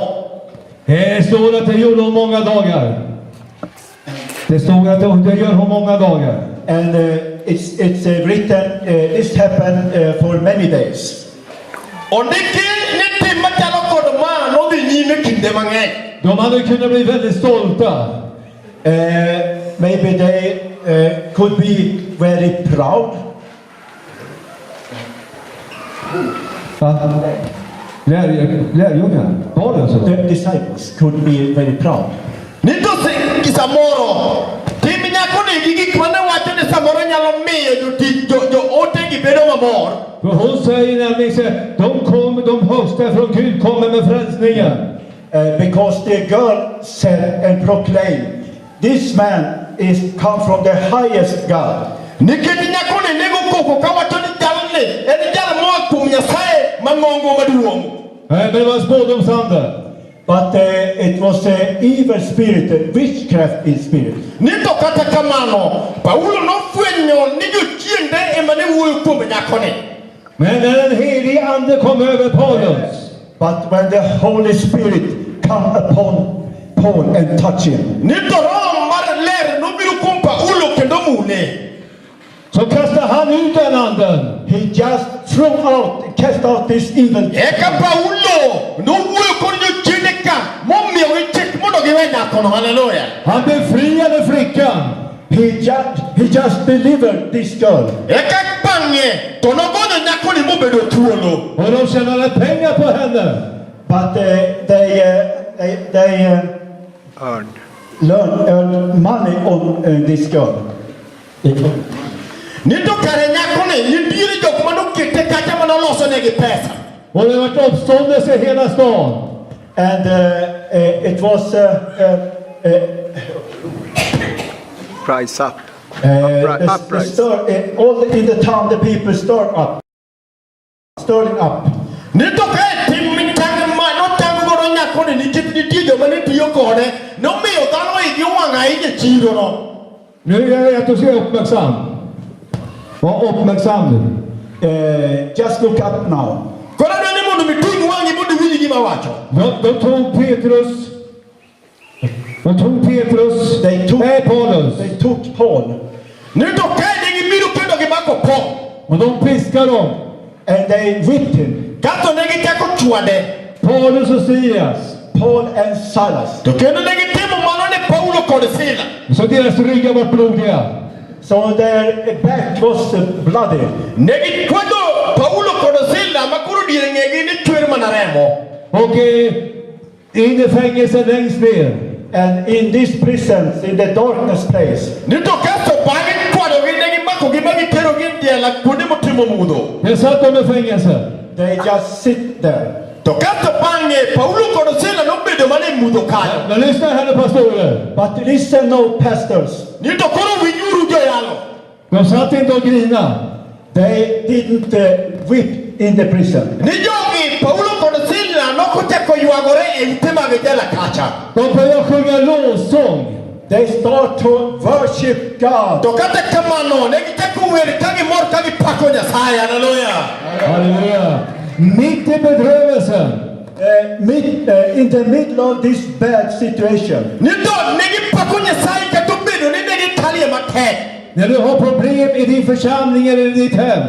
Det står att det gjorde hon många dagar. Det stod att det gör hon många dagar. And it's written, this happened for many days. Ondiki ni tim machalo kod ma nodhi nyime kinde mang'eny. De hade kunnat bli väldigt stolta. Maybe they could be very proud. Lärjungar, var det så? The disciples could be very proud. Nito si samoro tim nyakoni gi gik mane wacho ni samoro nyalo miyo jo ote gi bedo mamor. För hon säger nämligen så de högsta från Gud kommer med frälsningen. Because the girl said and proclaimed, this man is come from the highest God. Nikech nyakoni nego koko ka wacho ni jalni en jal moa kuom Nyasaye mang'ongo maduong'. Men det var spådomsande. But it was an evil spirit, a witchcraft in spirit. Nito kata kamano Paulo nofwenyo ni jochiende ema ne wuoyo kuom nyakoni. Men när den helige ande kom över Paulus. But when the Holy Spirit come upon Paul and touch him, Nito roho mar ler nobiro kuom Paulo kendo mule. Så kastade han ut den anden. he just cast out this evil. Eka Paulo nowuoyo kod jochiende ka momiyo gichik mondo giwe nyakono. Hallelujah. Han befriade flickan. He just delivered this girl. Eka bang'e to nogono nyakoni mobedo thuolo. Och de tjänade pengar på henne. But they earned money on this girl. Nito kare nyakoni nitiere jok manokete kacha manoloso negi pesa. Och det var uppståndelse i hela stan. And it was Rise up. uprise. All in the town, the people stirring up. Nito kare tim mitang no tang godo nyakoni nitie joma nitiyo kode nomiyo dhano igi owang' ahinya e chiro no. Nu är det att du ska uppmärksam. Var uppmärksam nu. Just look up now. Koro dwani mondo miting wang'i mondo iwinj gima wacho. De tog Petrus. Paulus. They took Paul. Nito kare negibiro kendo gimako Paul. Och de piskade dem. And they whipped him. Kato negiteko chwade. Paulus och Silas. Paul and Silas. To kendo negitimo mano ne Paulo kod Sila. Så deras ryggar var blodiga. So their back was bloody. Negikwado Paulo kod Sila makoro diere ng'egi ni chwer mana remo. Och in i fängelset längst ner. And in this prison, in the darkness place, Ni to kasto bangin kwado gi negi mako gi magi tero gi diela kundi mutimo mudho. Det satt de i fängelse. they just sit there. To kasto bange Paulo kod Sila nobedo mane mudho kanyo. Men lyssna här nu pastorer. But listen, no pastors, Ni to koro winyuru joyalo. De satt inte och grina. they didn't weep in the prison. Ni jogi Paulo kod Sila nokoteko yuagore e ute mag jela kacha. De började sjunga lovsång. They start to worship God. To kata kamano negi teko wer kagi mor kagi pako Nyasaye. Hallelujah. Halleluja. Mitt i bedrövelsen. In the middle of this bad situation, Ni to negi pako Nyasaye kato bedo ni negi talie matek. När du har problem i din församling eller i ditt hem.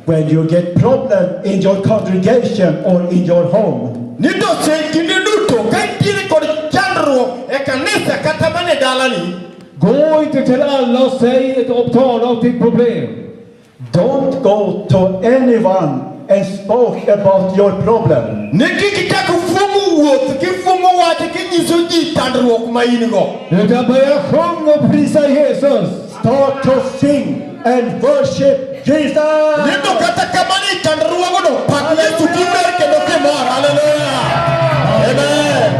when you get problem in your congregation or in your home, Ni to se kinde duto kai tire kod chandruok e kanisa kata mane dalani. Gå inte till alla och säg och tala om ditt problem. don't go to anyone and spoke about your problem. Ne kiki tako fumu wuoth ki fumu wach ki nyiso ji chandruok ma in go. Utan börja sjunga och prisa Jesus. Start to sing and worship Jesus. Ni to kata kamani chandruok no pak Yesu ki mer kendo ki mor. Hallelujah. Amen.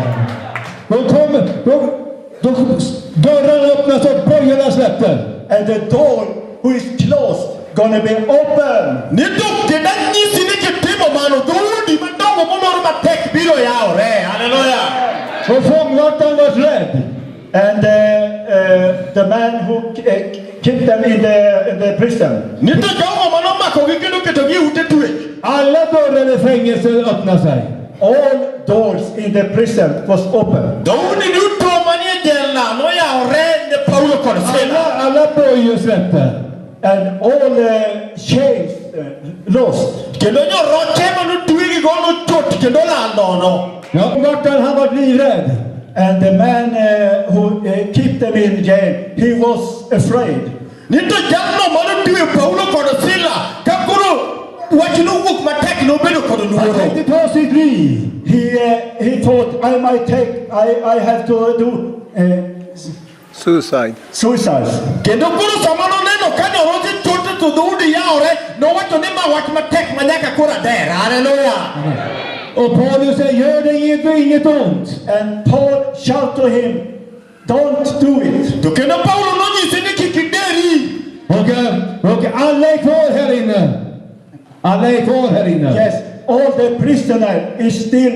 Dörrarna öppnas och bojorna släpper. And the door who is closed gonna be open. Ni to kenda nyisi ni kitimo mano dodi madongo momoro matek biro yaore. Hallelujah. Och fångvaktaren var rädd. And the man who kept them in the prison, Ni to jogo mano mako gi kendo keto gi ute twech. Alla dörrar i fängelset öppnade sig. all doors in the prison was open. Dodi duto manie jela no yaore ne Paulo kod Sila. Alla bojor släppte. And all chains lost. Kendo nyoroche mano twigi go no chot kendo landono. Ja, vaktaren han var livrädd. And the man who kept them in jail, he was afraid. Nito jalno mano twi Paulo kod Sila kakoro wachino wuok matek no bedo kod Han luoro. tänkte ta sitt liv. He thought, I have to do Suicide. suicide. Kendo koro samano neno kanyo roche chote to dodi yaore no wacho ni ma wach matek manyaka kora der. Hallelujah. Och Paulus säger, gör det inget ont. And Paul shouted to him, don't do it. To kendo Paulo no nyisi ni kikideri. Och alla är kvar här inne. Alla är kvar här inne. Yes, all the prisoners is still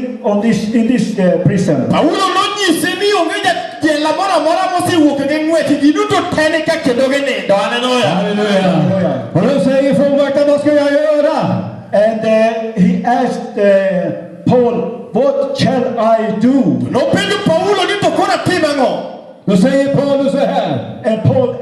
in this prison. Paulo no nyisi ni onge jela mora mosi wuok gi ng'wech gi duto tene ka kendo gi nindo. Hallelujah. Halleluja. Och då säger fångvaktaren, vad ska jag göra? And he asked Paul, what shall I do? No penjo Paulo ni to kora tim ang'o? Då säger Paulus så här. And Paul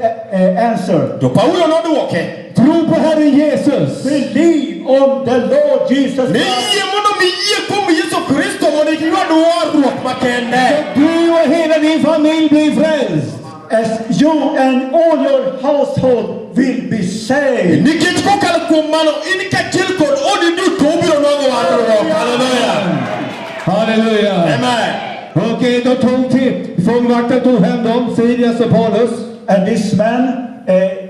answered, To Paulo nodwoke. Tro på Herren Jesus. believe on the Lord Jesus Ni Christ, yie mondo mi yie kuom Yesu Kristo mondo iyud warruok makende. Du och hela din familj blir frälst. as you and all your household will be saved. Nikech kokalo kuom mano in kaachiel kod odi duto ubiro nwang'o warruok. Hallelujah. Halleluja. Amen. Okej, då fångvaktaren tog hem dem, Silas och Paulus. And this man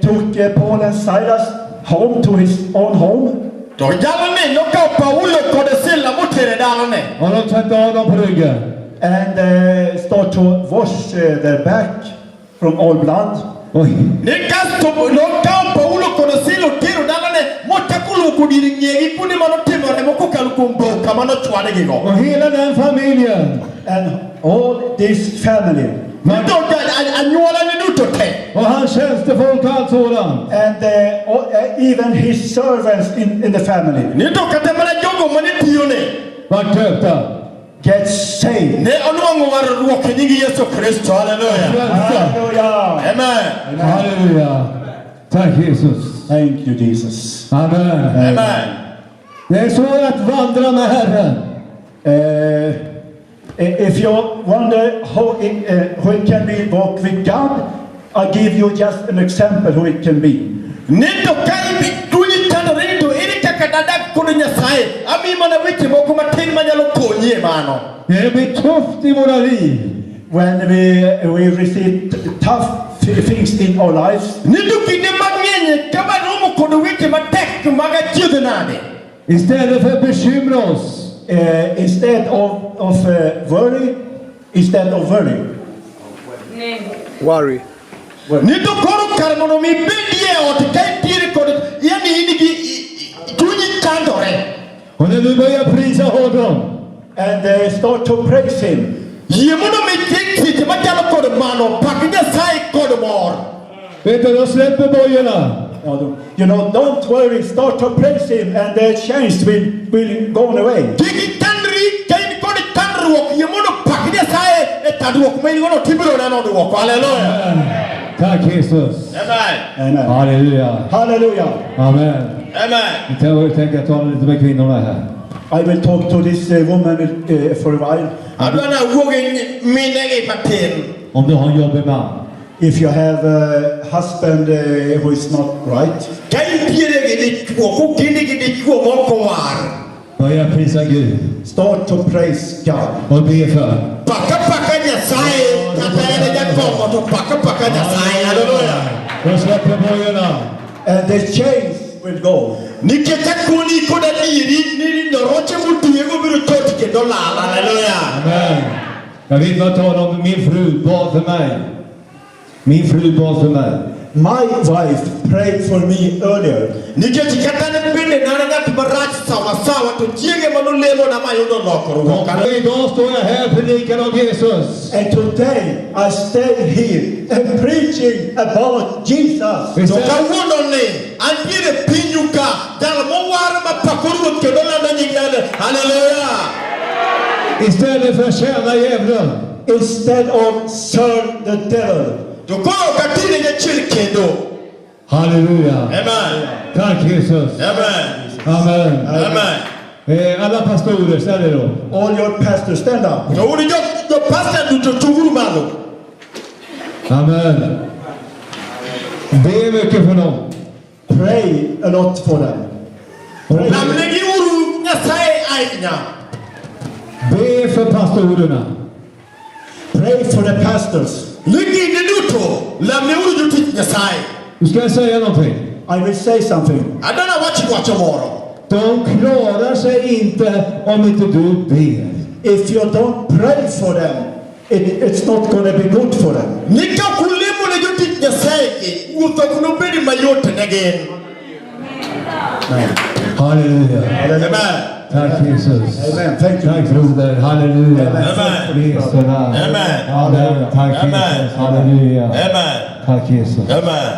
took Paul and Silas home to his own home. To jalni nokawo Paulo kod Sila motere dalane. Och de tvättade av dem på ryggen. And start to wash their back from all blood. Oj. Ni kasto nokawo Paulo kod Sila otero dalane mochako luoko dir ng'egi kuonde manotimore mokokalo kuom dhok kama nochwadegigo. Och hela den familjen. And all this family. Nito anyuola ni duto te. Och hans tjänstefolk och allt sådant. And even his servants in the family Nito kata mana jogo mane tiyone. Vart döpta. get saved. Ne onwang'o warruok e nying Yesu Kristo. Hallelujah. Frälsta. Hallelujah. Amen. Halleluja. Tack Jesus. Thank you, Jesus. Amen. Amen. Det är så att vandra med Herren. If you wonder how it can be walk with God, I'll give you just an example who it can be. Nito ka chunyi chandore ni to ere kaka dadak kod Nyasaye. Ami mana weche moko matin manyalo konyi e mano. Det blir tufft i våra liv. when we receive tough things in our lives, Nidu kinde mang'eny kama romo kod weche matek mag achiedh nade. Istället för att bekymra oss, instead of worry, Worry. Nidu koro kar mondo mi bedie ot ka itiere kod yani in gi chunyi chandore. och när du börjar prisa honom, and start to praise Him. Yie mondo mi kik seche machalo kod mano pak Nyasaye kod mor. vet du, då släpper bojorna. You know, don't worry, start to praise Him, and the chains will go away. Kik itandri ka in kod chandruok yie mondo pak Nyasaye e chandruok ma in godo tibiro neno duoko. Hallelujah. Tack Jesus. Amen. Amen. Halleluja. Hallelujah. Amen. Amen. Jag tänker tala lite med kvinnorna här. I will talk to this woman for a while. Adwa na wuog e minegi matin. Om du har en jobbig man, If you have a husband who is not right, Ka itiere gi dichuo, kukindi gi dichuo moko war. börja prisa Gud start to praise God. och be för. Paka Nyasaye, kata ene jakomo to paka Nyasaye. Hallelujah. Då släpper bojorna. And the chains will go. Nikech akoni kod adieri ni nyoroche motwego biro chot kendo lal. Hallelujah. Amen. Jag vill bara tala om min fru bad för mig. Min fru bad för mig. My wife prayed for me earlier. Nikech kata ne bende nana ng'at marach sawa to chiege manolemo na mayudo lokruok. Och idag står jag här och predikar om Jesus. And today I stand here and preaching about Jesus. To kawuono ni antiere pinyu ka jal mowar ma pako ruoth kendo lando nying Nyasaye. Hallelujah. Istället för att tjäna djävulen. Instead of serve the devil. To koro katine nyachiel kendo. Halleluja. Amen. Tack Jesus. Amen. Amen. Amen. Alla pastorer, ställ er då. All your pastors stand up. To un jo pastor duto tuguru malo. Amen. Be mycket för dem. Pray a lot for them. Lamnegi uru Nyasaye ahinya. Be för pastorerna. Pray for the pastors. Liginde duto lamne uru jotich Nyasaye. Nu ska jag säga någonting. I will say something. Adana wacho moro. De klarar sig inte om inte du ber. If you don't pray for them, it's not going to be good for them. Nika kulemo ne jotich Nyasaye ki wuotho kuno bedi mayot ne gin. Halleluja. Amen. Tack Jesus. Amen. Thank you. Tack broder. Halleluja. Amen. Jesu namn. Amen. Amen. Tack Amen. Jesus. Halleluja. Amen. Tack Jesus. Amen.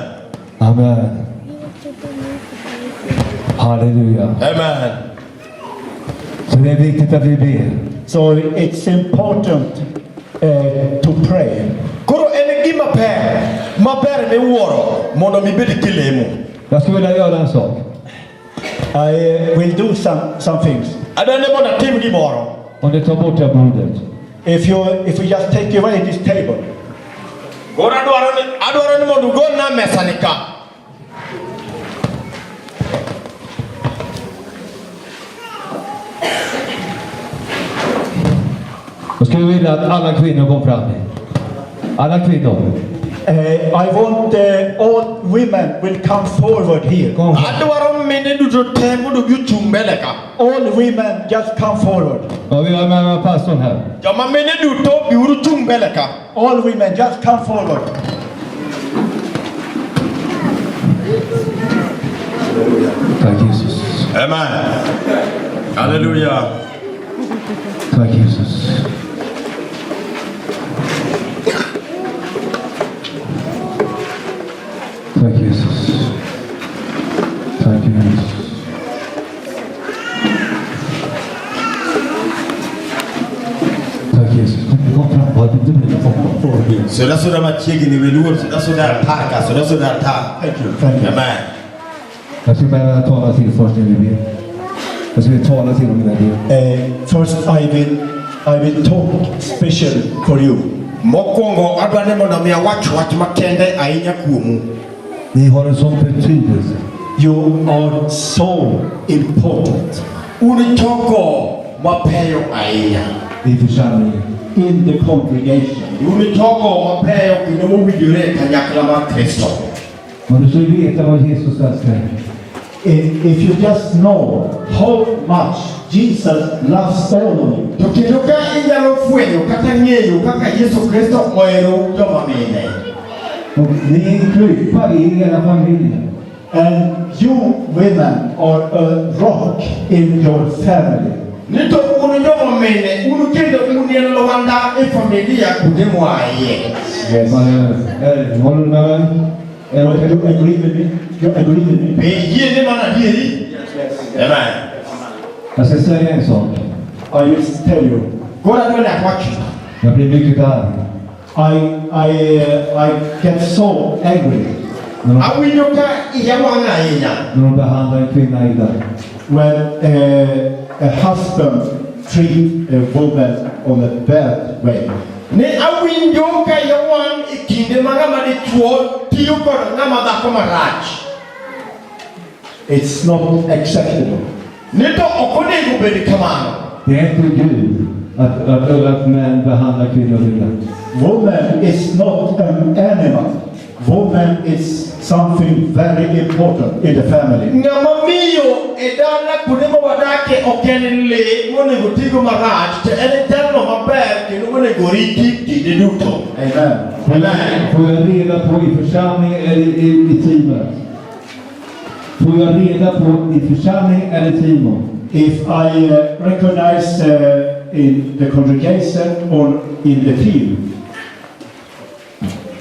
Amen. Halleluja. Amen. Så det är viktigt att vi ber. So it's important to pray. Koro en gima maber ne wuoro mondo mi bed kilemo. Jag skulle vilja göra en sak. I will do some things. Adane mondo tim gimoro. Om ni tar bort det bordet. If we just take away this table, Koro adwaro ni mondo gonna mesa ni ka. Jag skulle vilja att alla kvinnor kom fram. Alla kvinnor. I want all women will come forward here. Kom fram. Adwaro mine duto te mondo gichung mbele ka. All women just come forward. Ja, vi har med pastorn här. Joma mine duto biuru chung mbele ka. All women just come forward. Tack Jesus. Amen. Hallelujah. Tack Jesus. Tack Jesus. Tack Jesus. Tack Jesus. Kom fram, vad du vill. Soda machiegni weluor, soda parka, soda ta. Thank you. Amen. Jag ska bara tala till först när vi ber. Jag ska tala till dem innan det. First, I will talk special for you. Mokwongo adwane mondo mi awach makende ahinya kuomu. Ni har en sån betydelse. You are so important Un jogo mapeyo ahinya I församlingen. in the congregation. Unitogo mapeyo kendo mowinjore kanyakla mar Kristo. Och du ska veta vad Jesus älskar. If you just know how much Jesus loves all of you, To kendo ka inyalo fwenyo kata ng'eyo kaka Yesu Kristo ohero joma mine. Och ni är en klippa i hela familjen. and you women are a rock in your family. Nito unu joma mine, unu kendo unu en lwanda e familia kude mwaye. Yes. Håller du med mig? You agree with me? You agree with me? Be yie ne mana dieri? Amen. Jag ska säga en sak. I will tell you. Gora dole akwachi. Jag blir mycket arg. I get so angry Awinjo ka iya wanga ahinya. När de behandlar en kvinna illa. when a husband treats a woman on a bad way. Ne awinjo ka iya wang ikinde ma ng'ama dichuo tiyo kod ng'ama dhako marach. It's not acceptable. Ne to ok onego bed kamano. Det är inte Gud att män behandlar kvinnor illa. Woman is not an animal. Woman is something very important in the family. Ng'ama miyo e dala kuonde ma wadake ok en le monego tigo marach, to en jalno maber kendo monego riti kinde duto. Amen. Får jag reda på i församling eller i teamet? Får jag reda på i församling eller teamet? If I recognize in the congregation or in the team,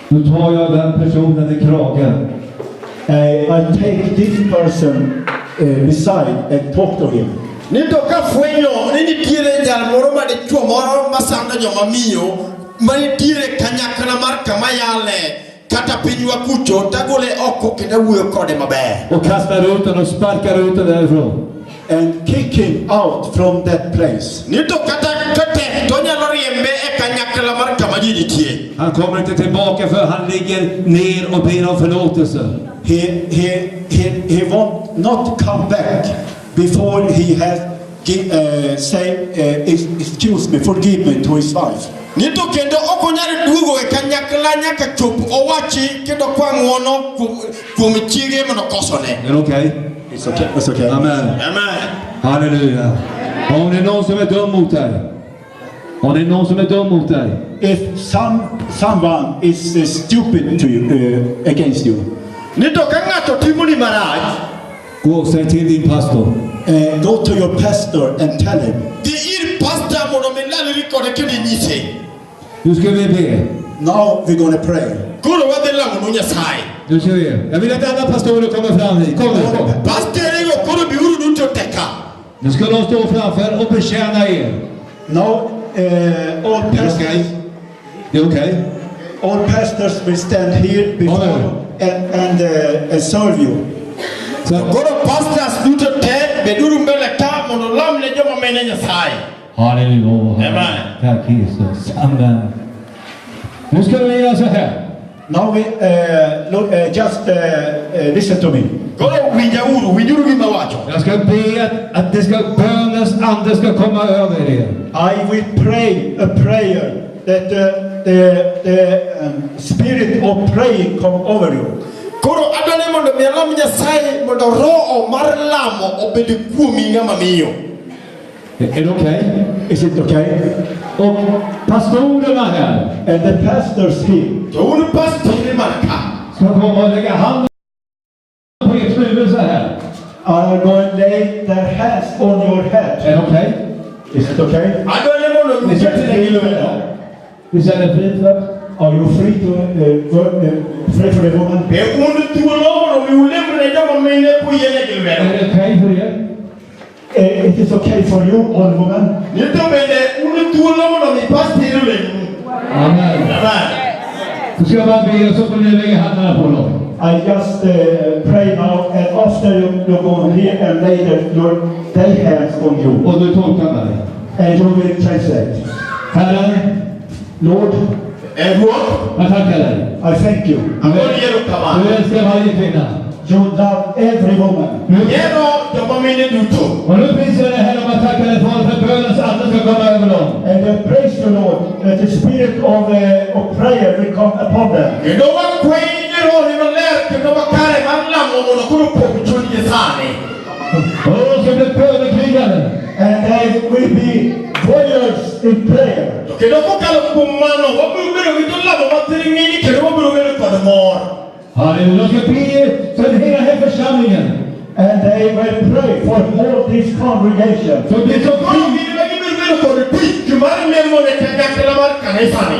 Då tar jag den personen i kragen. I take this person beside and talk to him. Ni to ka fwenyo ni nitiere jal moro ma dichuo moro masando joma miyo ma nitiere kanyakla mar kama yale kata pinywa kucho tagole oko kendo wuoyo kode maber. Och kastar ut den och sparkar ut den därifrån. And kick him out from that place. Ni to kata kate to nyalo riembe e kanyakla mar kama ji nitie. Han kommer inte tillbaka för han ligger ner och ber om förlåtelse. He won't not come back before he has excuse me, forgive me to his wife. Ni to kendo ok onyal duogo e kanyakla nyaka chop owachi kendo kwa ng'wono kuom chiege mondo kosone. Är det okej? It's okay. It's okay. Amen. Amen. Halleluja. Om det är någon som är dum mot dig. Om det är någon som är dum mot dig. If someone is stupid to you against you, Ni to ka ng'ato timoni marach, Gå och säg till din pastor. go to your pastor and tell him. dhi ir pastor mondo mi lalri kode kendo inyise. Nu ska vi be. Now we're going to pray. Koro wadhi lamonu Nyasaye. Nu ska vi. Jag vill att alla pastorer kommer fram hit. Kom nu. Kom. Pastorego koro biuru duto teka. Nu ska de stå framför och betjäna er. Now all pastors, Det är okej. all pastors will stand here before and serve you. Så Koro pastors duto te beduru mbele ka mondo lamne joma mene Nyasaye. halleluja. Amen. Tack Jesus. Amen. Nu ska vi göra så här. Now we just listen to me. Koro winjuru gima wacho. Jag ska be att det ska bönens ande ska komma över er. I will pray a prayer that the spirit of praying come over you. Koro adwani mondo mi alam Nyasaye mondo roho mar lamo obed kuomi ng'ama miyo. Är det okej? Is it okay? Och pastorerna här And the pastors here, To un pastor man ka. ska komma och lägga handen på ert huvud så här. are going to lay their hands on your head. Är det okej? Is it okay? Adwani mondo mi ketne gi lwedo. Vi känner frid för. Are you free to pray for the woman? Be un thuolo mondo mi ulemne joma mine kuyiene gi lwedo. Är det okej för er? It is okay for you, all woman. Ni to bende un thuolo mondo mi pastor lemu. Amen. Amen. Så ska jag bara be och så får ni lägga händerna på dem. I just pray now, and after you go here and lay their hands on you, Och du tolkar mig. and you will translate. Herren, Lord, Ruoth, jag tackar dig. I thank you. agoni erokamano. Du älskar varje kvinna. you love every woman. Yero jomamine duto. Och nu prisar jag det här om att tacka dig för bönens ande ska komma över dem. And praise the Lord that the spirit of prayer will come upon them. Kendo wakwenyero himaler kendo wakare manlamo mono kuro pokuchunye sani. Och de ska bli bönekrigare. And they will be warriors in prayer. Kendo kokalo kumano wabirubero vitolamo matiringini kendo wabirubero padmor. Halleluja, de ska be för hela här församlingen. And they will pray for all this congregation. Så det blir så fint.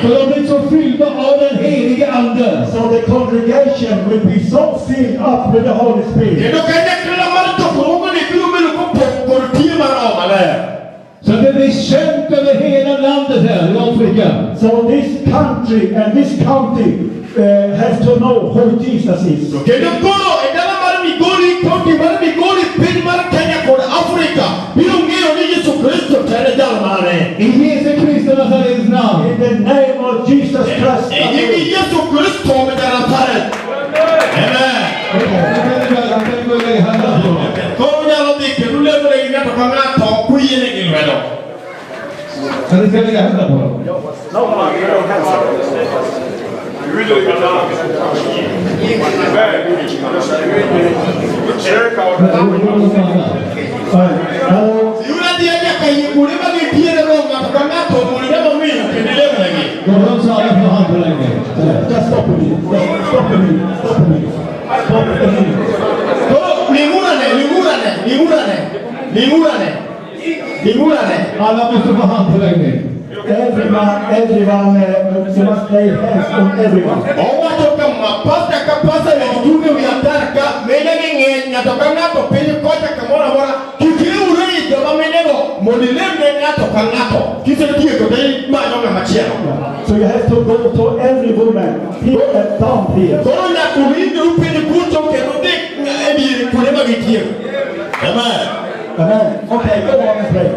Så de blir så fyllda av den helige ande. So the congregation will be so filled up with the Holy Spirit. Så det blir känt över hela landet här i Afrika. So this country and this county have to know who Jesus is. I Jesu Kristi Nazarens namn. In the name of Jesus Christ. Kan du ska lägga händerna på dem? Alla måste få handpåläggning. Everyone, you must lay hands on everyone. So you have to go to every woman, here and down here. Amen. Amen. Okay, go on and pray.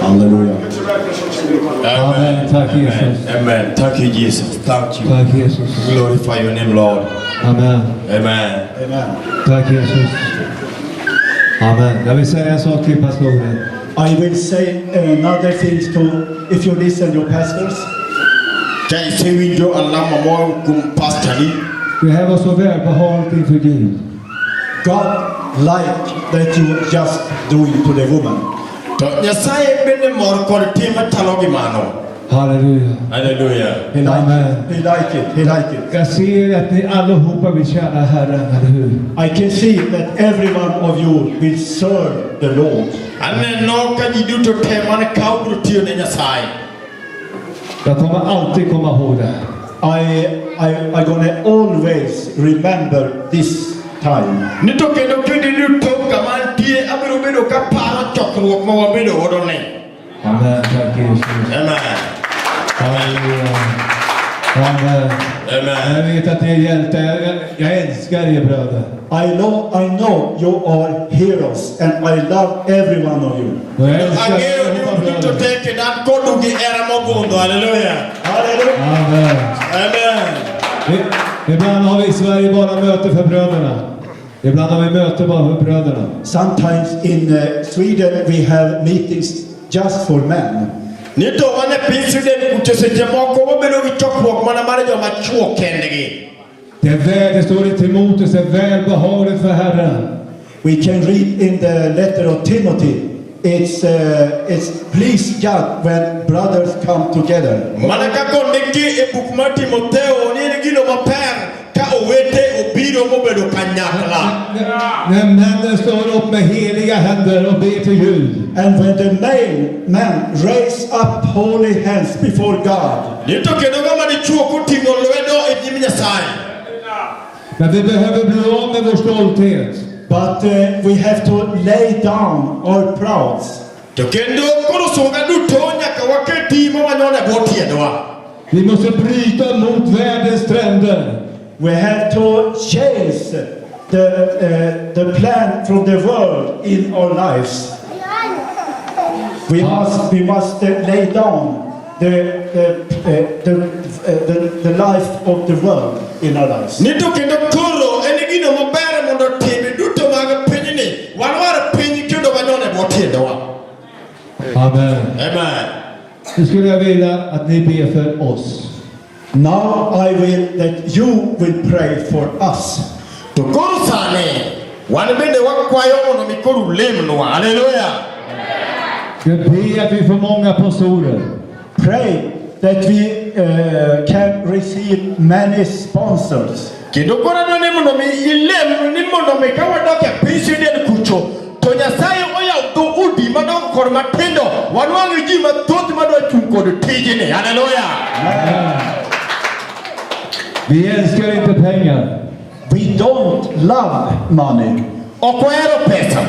Hallelujah. Amen. Tack Jesus. Amen. Thank you, Jesus. Thank you. Tack Jesus. Glorify your name, Lord. Amen. Amen. Amen. Tack Jesus. Amen. Jag vill säga en sak till pastoren. I will say another things to, if you listen, your pastors. Kan se window Allah mamo kum pastor. Det här var så välbehagligt inför Gud. God like that you just do it to the woman. To nyasaye bende mor kod tim talo gi mano. Halleluja. Hallelujah. He like Amen. it. He like it. He like it. Jag ser att ni allihopa vill tjäna Herren, eller hur? I can see that every one of you will serve the Lord. Anne no ka ji duto te man kaubro tiyo ne nyasaye. Jag kommer alltid komma ihåg det. I gonna always remember this time. Nito kendo kindi duto kaman tie abiro bedo ka paro chokruok ma wabedo godo ne. Amen. Tack Jesus. Amen. Halleluja. Amen. Amen. Jag vet att ni är hjältar. Jag älskar er bröder. I know you are heroes and I love every one of you. Och jag älskar Angeo er ni duto bröder. te kedan kodu gi era mogundo. Hallelujah. Hallelujah. Amen. Amen. Ibland har vi i Sverige bara möte för bröderna. Ibland har vi möte bara för bröderna. Sometimes in Sweden we have meetings just for men. Nito wane pinsident kucheseche moko wabedo gi chokruok mana mar joma chuo kendgi. Det värde står i Timoteus är välbehagligt för Herren. We can read in the letter of Timothy, it's please God when brothers come together. Mana kako ndiki e buk mar Timotheo ni gino maber ka owete obiro mobedo kanyakla. När männen står upp med heliga händer och ber till Gud. And when the men raise up holy hands before God. Nito kendo kama ni chuo kuting'o lwedo e nyim Nyasaye. Men vi behöver bli av med vår stolthet. But we have to lay down our prouds. To kendo koro songa duto nyaka waketi mawanyone bwo tiendwa. Vi måste bryta mot världens trender. We have to change the plan from the world in our lives. We must lay down the life of the world in our lives. Nito kendo koro en gino maber mondo timbe duto mag pinyni wanwar piny kendo wanyone bwo tiendwa. Amen. Amen. Nu skulle jag vilja att ni ber för oss. Now I will that you will pray for us. To koro sani wan bende wakwayo mondo mi koro lemnwa. Halleluja. Jag ber att vi får många pastorer. Pray that we can receive many sponsors. Kendo koro ni mondo mi ilem ni mondo mi kawadok e piny Sweden kucho to Nyasaye oyaw dho udi madongo kod matindo wanwang'o ji mathoth madwa chung' kod tijni. Halleluja. Vi älskar inte pengar. We don't love money. Ok wahero pesa.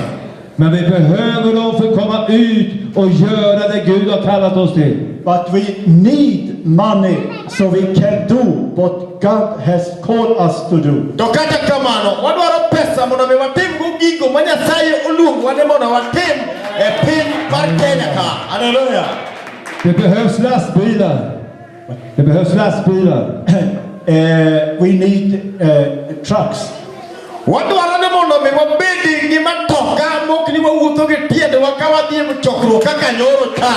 Men vi behöver dem för att komma ut och göra det Gud har kallat oss till. But we need money so we can do what God has called us to do. To kata kamano wadwaro pesa mondo mi watim go gigo ma Nyasaye oluongowa ni mondo watim e piny mar Kenya ka. Halleluja. Det behövs lastbilar. Det behövs lastbilar. We need trucks. Wadwaro ni mondo mi wabedi gi matoka mok ni wawuotho gi tiendwa ka wadhi e chokruok kaka nyoro ka.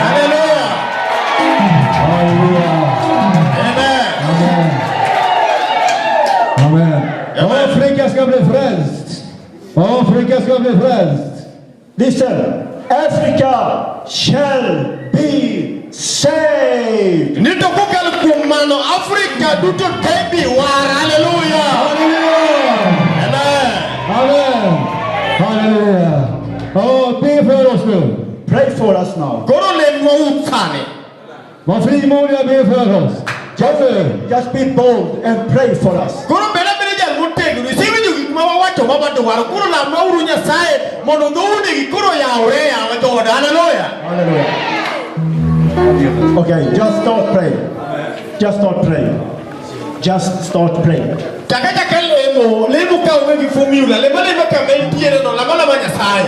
Halleluja. Amen. Amen. Afrika ska bli frälst. Afrika ska bli frälst. Listen, Africa shall be saved. Nito kokalo kuom mano Afrika duto tebi war. Halleluja. Amen. Amen. Halleluja. Be för oss nu. Pray for us now. Koro lemwa ut sani. Var frimodiga, be för oss. Just be bold and pray for us. Koro beda jal motegno isewinjo gik ma wawacho ma wadwaro. Koro lamwauru Nyasaye mondo dhoudegi koro yawre yawa dhood. Halleluja. Hallelujah. Okay, just start praying. Just start praying. Just start praying. Chaka lemo ka onge gi formula. Lemo ka mentiere no lama Nyasaye.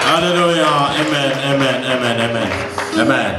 Hallelujah. Amen. Amen. Amen. Amen. Amen.